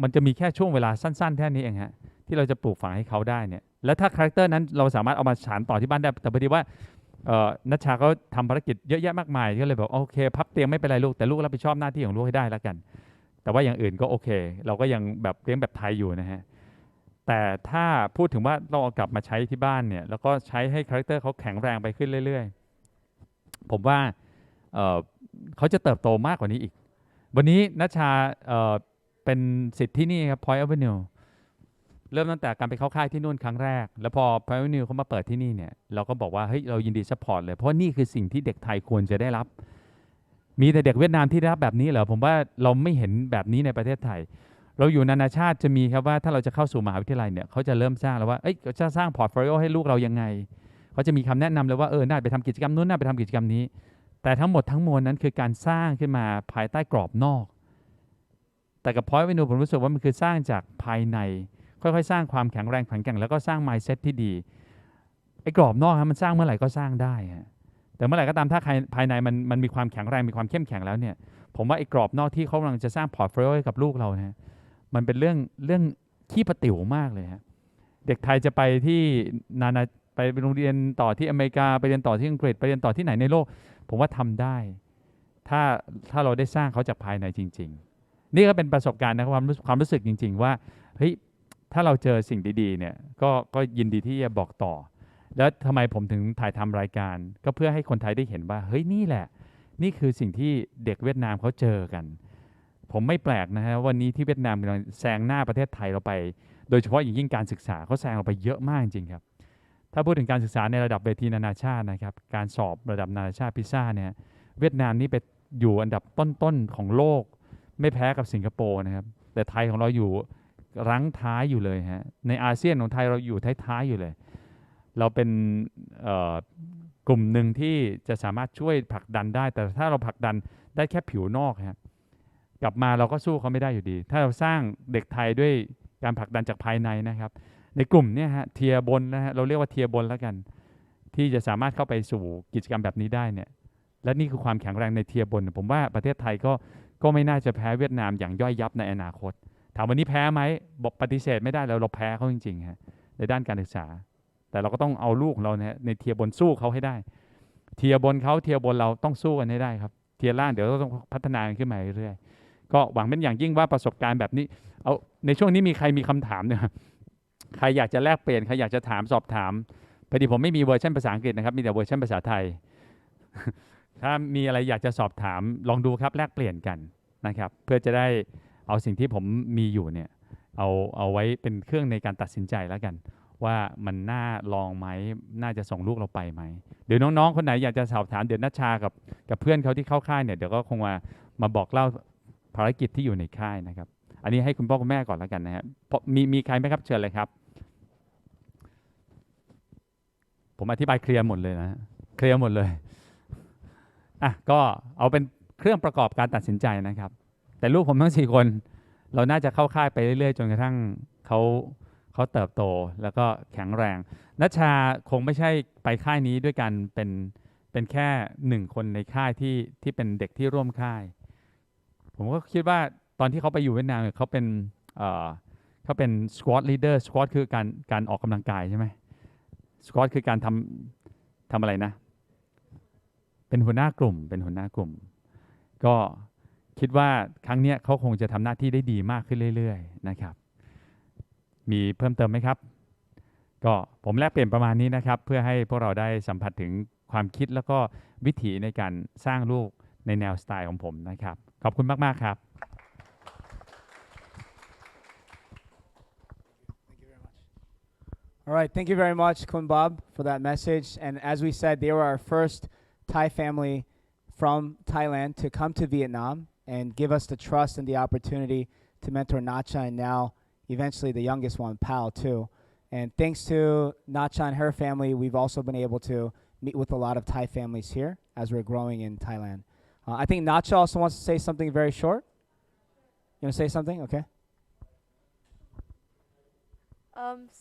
มันจะมีแค่ช่วงเวลาสั้นๆแค่นี้เองฮะที่เราจะปลูกฝังให้เขาได้เนี่ยแล้วถ้าคาแรคเตอร์นั้นเราสามารถเอามาสานต่อที่บ้านได้แต่พอดีว่านัชชาเขาทำภารกิจเยอะแยะมากมายก็เลยบอกโอเคพับเตียงไม่เป็นไรลูกแต่ลูกรับผิดชอบหน้าที่ของลูกให้ได้แล้วกันแต่ว่าอย่างอื่นก็โอเคเราก็ยังแบบเลี้ยงแบบไทยอยู่นะฮะแต่ถ้าพูดถึงว่าเราเอากลับมาใช้ที่บ้านเนี่ยแล้วก็ใช้ให้คาแรคเตอร์เขาแข็งแรงไปขึ้นเรื่อยๆผมว่าเขาจะเติบโตมากกว่านี้อีกวันนี้นัชชาเป็นศิษย์ที่นี่ครับ Point Avenue เริ่มตั้งแต่การไปเข้าค่ายที่นู่นครั้งแรกแล้วพอ Point Avenue เขามาเปิดที่นี่เนี่ยเราก็บอกว่าเฮ้ยเรายินดีซัพพอร์ตเลยเพราะนี่คือสิ่งที่เด็กไทยควรจะได้รับมีแต่เด็กเวียดนามที่ได้รับแบบนี้เหรอผมว่าเราไม่เห็นแบบนี้ในประเทศไทยเราอยู่นานาชาติจะมีครับว่าถ้าเราจะเข้าสู่มหาวิทยาลัยเนี่ยเขาจะเริ่มสร้างแล้วว่าจะสร้างพอร์ตโฟลิโอให้ลูกเรายังไงเขาจะมีคำแนะนำเลยว่าน่าไปทำกิจกรรมนู้นน่าไปทำกิจกรรมนี้แต่ทั้งหมดทั้งมวลนั้นคือการสร้างขึ้นมาภายใต้กรอบนอกแต่กับ Point Avenue ผมรู้สึกว่ามันคือสร้างจากภายในค่อยๆสร้างความแข็งแรงแข็งแกร่งแล้วก็สร้าง mindset ที่ดีไอ้กรอบนอกมันสร้างเมื่อไหร่ก็สร้างได้แต่เมื่อไหร่ก็ตามถ้าภายในมันมีความแข็งแรงมีความเข้มแข็งแล้วเนี่ยผมว่าไอ้กรอบนอกที่เขากำลังจะสร้างพอร์ตโฟลิโอให้กับลูกเรานะมันเป็นเรื่องขี้ประติ๋วมากเลยฮะเด็กไทยจะไปที่ไปโรงเรียนต่อที่อเมริกาไปเรียนต่อที่อังกฤษไปเรียนต่อที่ไหนในโลกผมว่าทำได้ถ้าเราได้สร้างเขาจากภายในจริงๆนี่ก็เป็นประสบการณ์นะความรู้สึกจริงๆว่าเฮ้ยถ้าเราเจอสิ่งดีๆเนี่ยก็ยินดีที่จะบอกต่อแล้วทำไมผมถึงถ่ายทำรายการก็เพื่อให้คนไทยได้เห็นว่าเฮ้ยนี่แหละนี่คือสิ่งที่เด็กเวียดนามเขาเจอกันผมไม่แปลกนะฮะวันนี้ที่เวียดนามกำลังแซงหน้าประเทศไทยเราไปโดยเฉพาะอย่างยิ่งการศึกษาเขาแซงเราไปเยอะมากจริงครับถ้าพูดถึงการศึกษาในระดับเวทีนานาชาตินะครับการสอบระดับนานาชาติพิซซ่าเนี่ยเวียดนามนี่ไปอยู่อันดับต้นๆของโลกไม่แพ้กับสิงคโปร์นะครับแต่ไทยของเราอยู่รั้งท้ายอยู่เลยฮะในอาเซียนของไทยเราอยู่ท้ายๆอยู่เลยเราเป็นกลุ่มหนึ่งที่จะสามารถช่วยผลักดันได้แต่ถ้าเราผลักดันได้แค่ผิวนอกครับกลับมาเราก็สู้เขาไม่ได้อยู่ดีถ้าเราสร้างเด็กไทยด้วยการผลักดันจากภายในนะครับในกลุ่มเนี่ยฮะเทียบนนะฮะเราเรียกว่าเทียบนแล้วกันที่จะสามารถเข้าไปสู่กิจกรรมแบบนี้ได้เนี่ยและนี่คือความแข็งแรงในเทียบนผมว่าประเทศไทยก็ไม่น่าจะแพ้เวียดนามอย่างย่อยยับในอนาคต ถามวันนี้แพ้ไหมบอกปฏิเสธไม่ได้แล้วเราแพ้เขาจริงๆฮะในด้านการศึกษาแต่เราก็ต้องเอาลูกของเราเนี่ยในเทียร์บนสู้เขาให้ได้เทียร์บนเขาเทียร์บนเราต้องสู้กันให้ได้ครับเทียร์ล่างเดี๋ยวเราต้องพัฒนาขึ้นมาเรื่อยๆก็หวังเป็นอย่างยิ่งว่าประสบการณ์แบบนี้เอาในช่วงนี้มีใครมีคำถามเนี่ยใครอยากจะแลกเปลี่ยนใครอยากจะถามสอบถามพอดีผมไม่มีเวอร์ชันภาษาอังกฤษนะครับมีแต่เวอร์ชันภาษาไทยถ้ามีอะไรอยากจะสอบถามลองดูครับแลกเปลี่ยนกันนะครับเพื่อจะได้เอาสิ่งที่ผมมีอยู่เนี่ยเอาไว้เป็นเครื่องในการตัดสินใจแล้วกันว่ามันน่าลองไหมน่าจะส่งลูกเราไปไหมเดี๋ยวน้องๆคนไหนอยากจะสอบถามเดี๋ยวนัชชากับเพื่อนเขาที่เข้าค่ายเนี่ยเดี๋ยวก็คงมาบอกเล่าภารกิจที่อยู่ในค่ายนะครับอันนี้ให้คุณพ่อคุณแม่ก่อนแล้วกันนะฮะมีใครไหมครับเชิญเลยครับผมอธิบายเคลียร์หมดเลยนะเคลียร์หมดเลยอ่ะก็เอาเป็นเครื่องประกอบการตัดสินใจนะครับแต่ลูกผมทั้ง4คนเราน่าจะเข้าค่ายไปเรื่อยๆจนกระทั่งเขาเติบโตแล้วก็แข็งแรงนัชชาคงไม่ใช่ไปค่ายนี้ด้วยกันเป็นแค่1คนในค่ายที่เป็นเด็กที่ร่วมค่ายผมก็คิดว่าตอนที่เขาไปอยู่เวียดนามเขาเป็น squad leader squad คือการออกกำลังกายใช่ไหม squad คือการทำอะไรนะเป็นหัวหน้ากลุ่มก็คิดว่าครั้งนี้เขาคงจะทำหน้าที่ได้ดีมากขึ้นเรื่อยๆนะครับมีเพิ่มเติมไหมครับก็ผมแลกเปลี่ยนประมาณนี้นะครับเพื่อให้พวกเราได้สัมผัสถึงความคิดแล้วก็วิถีในการสร้างลูกในแนวสไตล์ของผมนะครับขอบคุณมากๆครับ All right, thank you very much, Kun Bob, for that message. And as we said, they were our first Thai family from Thailand to come to Vietnam and give us the trust and the opportunity to mentor Nacha and now eventually the youngest one, Pal, too. And thanks to Nacha and her family, we've also been able to meet with a lot of Thai families here as we're growing in Thailand. I think Nacha also wants to say something very short. You want to say something? Okay.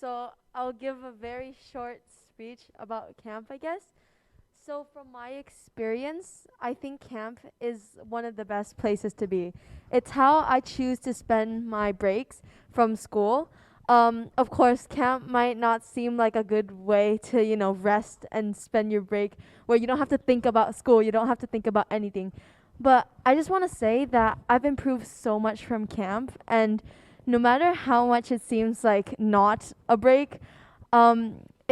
So I'll give a very short speech about camp, I guess. So from my experience, I think camp is one of the best places to be. It's how I choose to spend my breaks from school. Of course, camp might not seem like a good way to, rest and spend your break where you don't have to think about school, you don't have to think about anything. But I just want to say that I've improved so much from camp, and no matter how much it seems like not a break,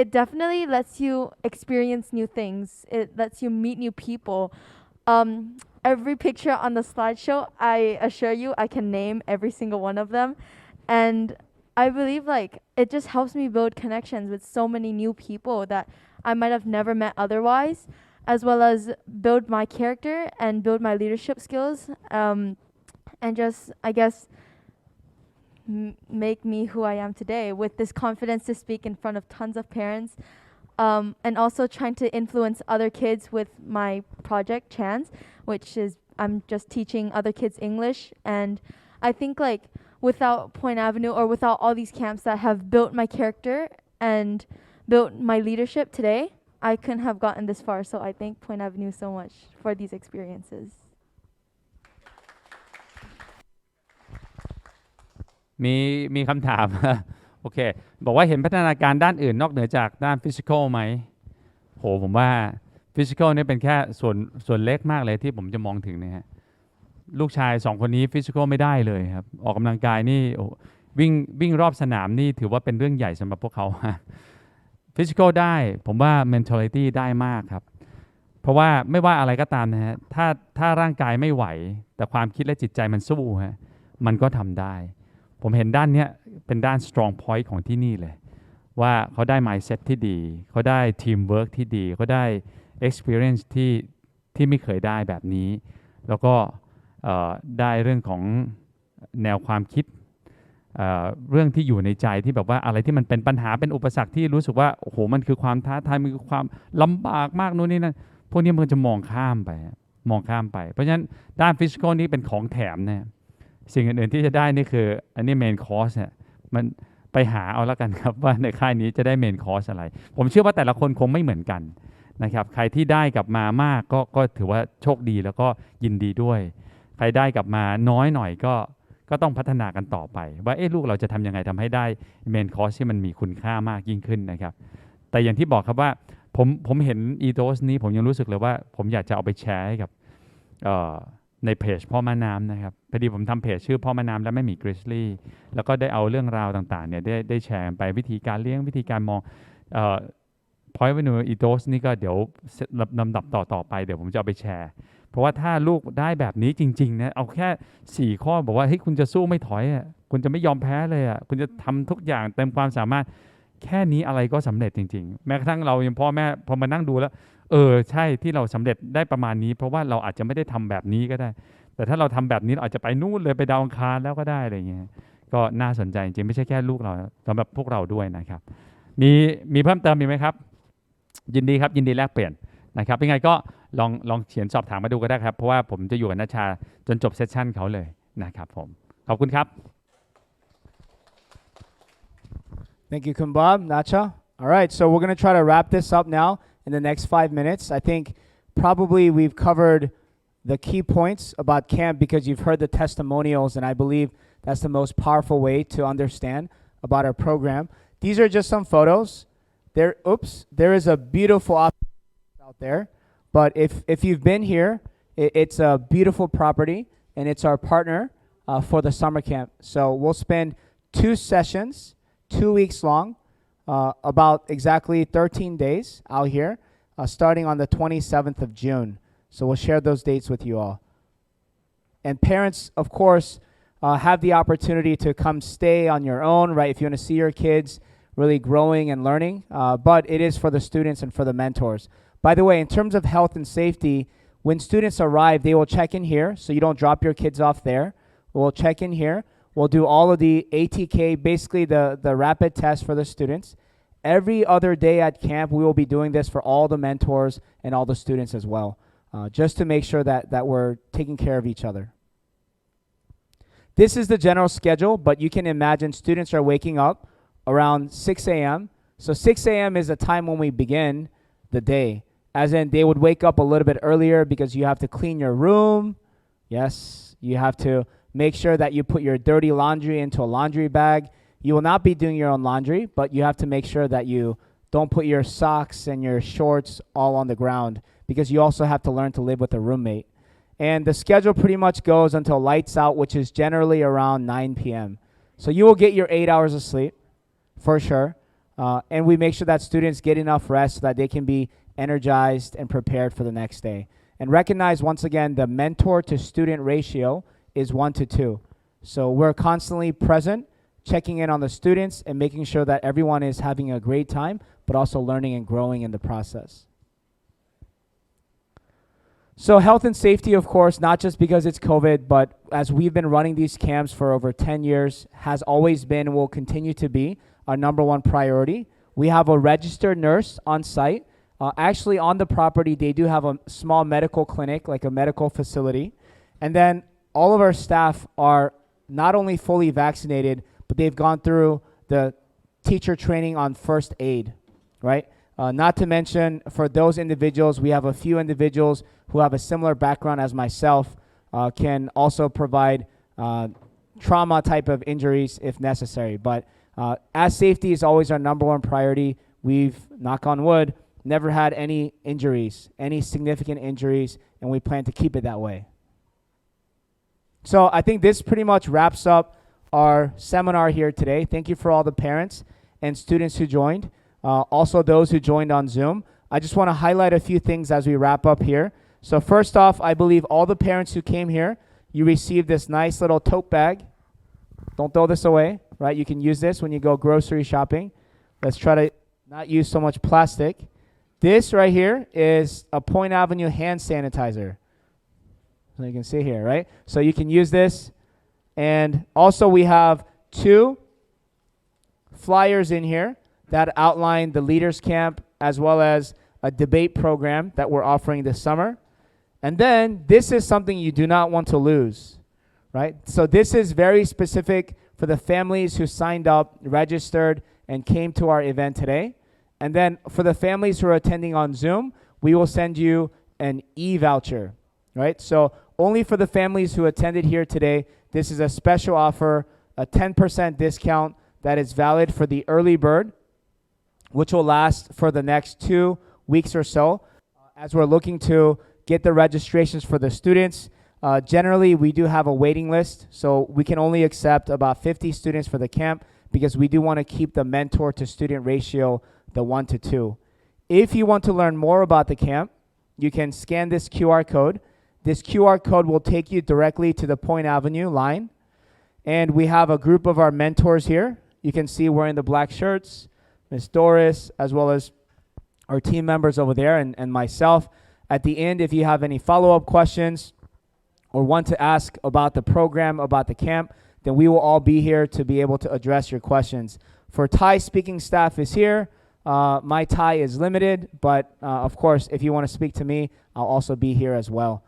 it definitely lets you experience new things. It lets you meet new people. Every picture on the slideshow, I assure you, I can name every single one of them. And I believe it just helps me build connections with so many new people that I might have never met otherwise, as well as build my character and build my leadership skills, and just, I guess, make me who I am today with this confidence to speak in front of tons of parents, and also trying to influence other kids with my project Chance, which is I'm just teaching other kids English. And I think without Point Avenue or without all these camps that have built my character and built my leadership today, I couldn't have gotten this far. So I thank Point Avenue so much for these experiences. มีคำถาม โอเคบอกว่าเห็นพัฒนาการด้านอื่นนอกเหนือจากด้านฟิสิกอลไหมโหผมว่าฟิสิกอลนี่เป็นแค่ส่วนเล็กมากเลยที่ผมจะมองถึงนะฮะลูกชาย2คนนี้ฟิสิกอลไม่ได้เลยครับออกกำลังกายนี่วิ่งรอบสนามนี่ถือว่าเป็นเรื่องใหญ่สำหรับพวกเขาฟิสิกอลได้ผมว่า mentality ได้มากครับเพราะว่าไม่ว่าอะไรก็ตามนะฮะถ้าร่างกายไม่ไหวแต่ความคิดและจิตใจมันสู้ฮะมันก็ทำได้ผมเห็นด้านนี้เป็นด้าน strong point ของที่นี่เลยว่าเขาได้ mindset ที่ดีเขาได้ teamwork ที่ดีเขาได้ experience ที่ไม่เคยได้แบบนี้แล้วก็ได้เรื่องของแนวความคิดเรื่องที่อยู่ในใจที่แบบว่าอะไรที่มันเป็นปัญหาเป็นอุปสรรคที่รู้สึกว่าโอ้โหมันคือความท้าทายมันคือความลำบากมากนู่นนี่นั่นพวกนี้มันจะมองข้ามไปเพราะฉะนั้นด้าน physical นี้เป็นของแถมนะสิ่งอื่นๆที่จะได้นี่คืออันนี้ main course เนี่ยมันไปหาเอาแล้วกันครับว่าในค่ายนี้จะได้ main course อะไรผมเชื่อว่าแต่ละคนคงไม่เหมือนกันนะครับใครที่ได้กลับมามากก็ถือว่าโชคดีแล้วก็ยินดีด้วยใครได้กลับมาน้อยหน่อยก็ ก็ต้องพัฒนากันต่อไปว่าลูกเราจะทำยังไงทำให้ได้เมนคอร์สที่มันมีคุณค่ามากยิ่งขึ้นนะครับแต่อย่างที่บอกครับว่าผมเห็นอีโดสนี้ผมยังรู้สึกเลยว่าผมอยากจะเอาไปแชร์ให้กับในเพจพ่อม้าน้ำนะครับพอดีผมทำเพจชื่อพ่อม้าน้ำและแม่หมีกริซลี่แล้วก็ได้เอาเรื่องราวต่างๆเนี่ยได้แชร์ไปวิธีการเลี้ยงวิธีการมองpoint of view อีโดสนี่ก็เดี๋ยวลำดับต่อไปเดี๋ยวผมจะเอาไปแชร์เพราะว่าถ้าลูกได้แบบนี้จริงๆนะเอาแค่4ข้อบอกว่าเฮ้ยคุณจะสู้ไม่ถอยอ่ะคุณจะไม่ยอมแพ้เลยอ่ะคุณจะทำทุกอย่างเต็มความสามารถแค่นี้อะไรก็สำเร็จจริงๆแม้กระทั่งเรายังพ่อแม่พอมานั่งดูแล้วใช่ที่เราสำเร็จได้ประมาณนี้เพราะว่าเราอาจจะไม่ได้ทำแบบนี้ก็ได้แต่ถ้าเราทำแบบนี้เราอาจจะไปนู่นเลยไปดาวอังคารแล้วก็ได้อะไรเงี้ยก็น่าสนใจจริงๆไม่ใช่แค่ลูกเราสำหรับพวกเราด้วยนะครับมีเพิ่มเติมมีไหมครับยินดีครับยินดีแลกเปลี่ยนนะครับยังไงก็ลองเขียนสอบถามมาดูก็ได้ครับเพราะว่าผมจะอยู่กับณชาจนจบเซสชั่นเขาเลยนะครับผมขอบคุณครับ Thank you, Kumbab, Nacha. All right, so we're going to try to wrap this up now in the next 5 minutes. I think probably we've covered the key points about camp because you've heard the testimonials, and I believe that's the most powerful way to understand about our program. These are just some photos. There is a beautiful option out there, but if you've been here, it's a beautiful property, and it's our partner for the summer camp. So we'll spend 2 sessions, 2 weeks long, about exactly 13 days out here, starting on the 27th of June. So we'll share those dates with you all. And parents, of course, have the opportunity to come stay on your own, right? If you want to see your kids really growing and learning, but it is for the students and for the mentors. By the way, in terms of health and safety, when students arrive, they will check in here, so you don't drop your kids off there. We'll check in here. We'll do all of the ATK, basically the rapid test for the students. Every other day at camp, we will be doing this for all the mentors and all the students as well, just to make sure that we're taking care of each other. This is the general schedule, but you can imagine students are waking up around 6 a.m. So 6 a.m. is the time when we begin the day, as in they would wake up a little bit earlier because you have to clean your room. Yes, you have to make sure that you put your dirty laundry into a laundry bag. You will not be doing your own laundry, but you have to make sure that you don't put your socks and your shorts all on the ground because you also have to learn to live with a roommate. And the schedule pretty much goes until lights out, which is generally around 9 p.m. So you will get your 8 hours of sleep for sure. And we make sure that students get enough rest so that they can be energized and prepared for the next day. And recognize once again, the mentor to student ratio is 1:2. So we're constantly present, checking in on the students and making sure that everyone is having a great time, but also learning and growing in the process. So health and safety, of course, not just because it's COVID, but as we've been running these camps for over 10 years, has always been and will continue to be our #1 priority. We have a registered nurse on site. Actually, on the property, they do have a small medical clinic, like a medical facility. And then all of our staff are not only fully vaccinated, but they've gone through the teacher training on first aid, right? Not to mention, for those individuals, we have a few individuals who have a similar background as myself, can also provide trauma type of injuries if necessary. But as safety is always our #1 priority, we've, knock on wood, never had any injuries, any significant injuries, and we plan to keep it that way. So I think this pretty much wraps up our seminar here today. Thank you for all the parents and students who joined, also those who joined on Zoom. I just want to highlight a few things as we wrap up here. So first off, I believe all the parents who came here, you received this nice little tote bag. Don't throw this away, right? You can use this when you go grocery shopping. Let's try to not use so much plastic. This right here is a Point Avenue hand sanitizer. So you can see here, right? So you can use this. And also we have 2 flyers in here that outline the Leaders Camp as well as a debate program that we're offering this summer. And then this is something you do not want to lose, right? So this is very specific for the families who signed up, registered, and came to our event today. And then for the families who are attending on Zoom, we will send you an e-voucher, right? So only for the families who attended here today, this is a special offer, a 10% discount that is valid for the early bird, which will last for the next 2 weeks or so, as we're looking to get the registrations for the students. Generally, we do have a waiting list, so we can only accept about 50 students for the camp because we do want to keep the mentor to student ratio the 1 to 2. If you want to learn more about the camp, you can scan this QR code. This QR code will take you directly to the Point Avenue line. And we have a group of our mentors here. You can see wearing the black shirts, Ms. Doris, as well as our team members over there and myself. At the end, if you have any follow-up questions or want to ask about the program, about the camp, then we will all be here to be able to address your questions. For Thai speaking staff is here. My Thai is limited, but of course, if you want to speak to me, I'll also be here as well.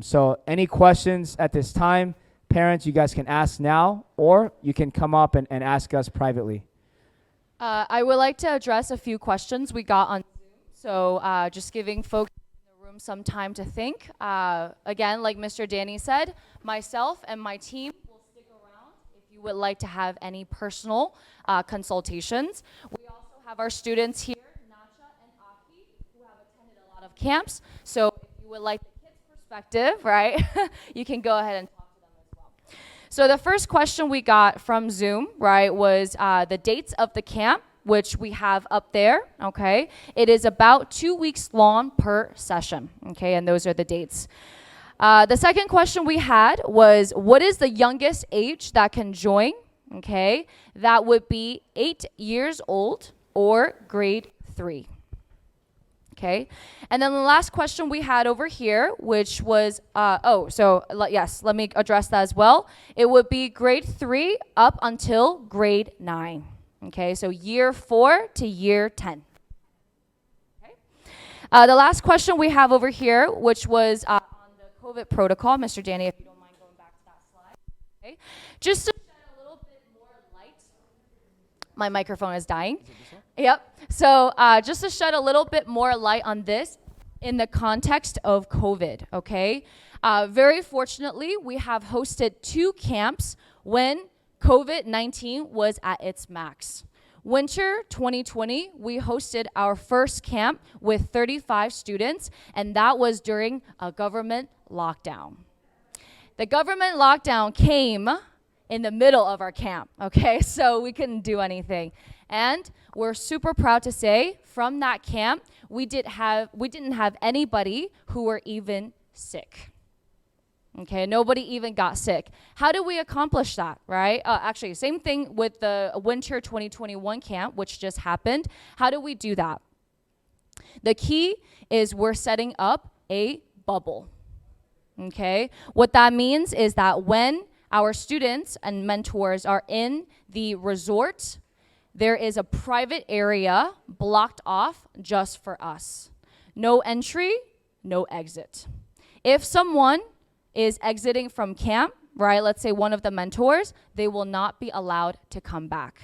So any questions at this time, parents, you guys can ask now, or you can come up and ask us privately. I would like to address a few questions we got on Zoom. So just giving folks in the room some time to think. Again, like Mr. Danny said, myself and my team will stick around if you would like to have any personal consultations. We also have our students here, Nacha and Aki, who have attended a lot of camps. So if you would like the kids' perspective, right, you can go ahead and talk to them as well. So the first question we got from Zoom, right, was the dates of the camp, which we have up there, okay? It is about 2 weeks long per session, okay, and those are the dates. The second question we had was, what is the youngest age that can join, okay? That would be 8 years old or grade 3. Okay, and then the last question we had over here, which was, yes, let me address that as well. It would be grade 3 up until grade 9. Okay, so year 4 to year 10. Okay. The last question we have over here, which was on the COVID protocol. Mr. Danny, if you don't mind going back to that slide. Okay, just to shed a little bit more light. My microphone is dying. Yep. So just to shed a little bit more light on this in the context of COVID, okay? Very fortunately, we have hosted 2 camps when COVID-19 was at its max. Winter 2020, we hosted our first camp with 35 students, and that was during a government lockdown. The government lockdown came in the middle of our camp, okay? So we couldn't do anything. And we're super proud to say from that camp, we didn't have anybody who were even sick. Okay, nobody even got sick. How did we accomplish that, right? Actually, same thing with the winter 2021 camp, which just happened. How do we do that? The key is we're setting up a bubble. Okay, what that means is that when our students and mentors are in the resort, there is a private area blocked off just for us. No entry, no exit. If someone is exiting from camp, right, let's say one of the mentors, they will not be allowed to come back.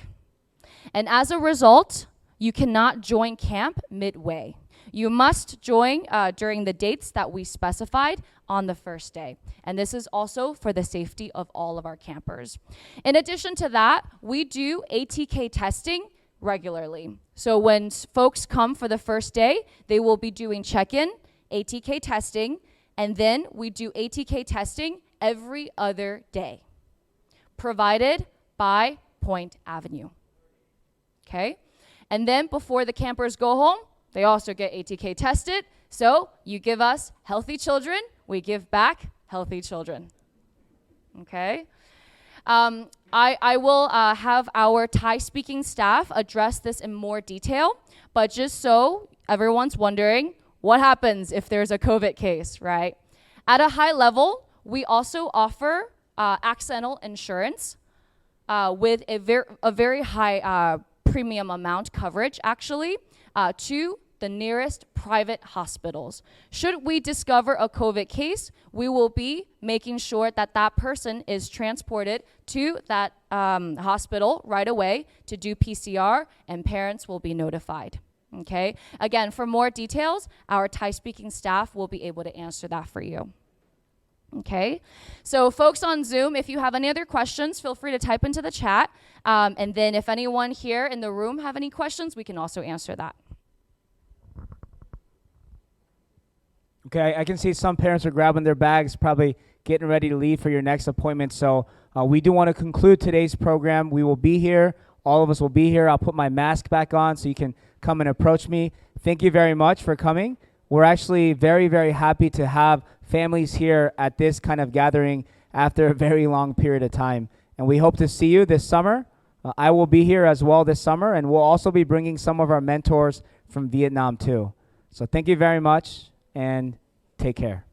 And as a result, you cannot join camp midway. You must join during the dates that we specified on the first day. And this is also for the safety of all of our campers. In addition to that, we do ATK testing regularly. So when folks come for the first day, they will be doing check-in, ATK testing, and then we do ATK testing every other day, provided by Point Avenue. Okay? And then before the campers go home, they also get ATK tested. So you give us healthy children, we give back healthy children. Okay? I will have our Thai-speaking staff address this in more detail, but just so everyone's wondering, what happens if there's a COVID case, right? At a high level, we also offer accidental insurance with a very high premium amount coverage, actually, to the nearest private hospitals. Should we discover a COVID case, we will be making sure that that person is transported to that hospital right away to do PCR, and parents will be notified. Okay? Again, for more details, our Thai-speaking staff will be able to answer that for you. Okay, so folks on Zoom, if you have any other questions, feel free to type into the chat. And then if anyone here in the room have any questions, we can also answer that. Okay, I can see some parents are grabbing their bags, probably getting ready to leave for your next appointment. So we do want to conclude today's program. We will be here. All of us will be here. I'll put my mask back on so you can come and approach me. Thank you very much for coming. We're actually very, very happy to have families here at this kind of gathering after a very long period of time. And we hope to see you this summer. I will be here as well this summer, and we'll also be bringing some of our mentors from Vietnam too. So thank you very much, and take care.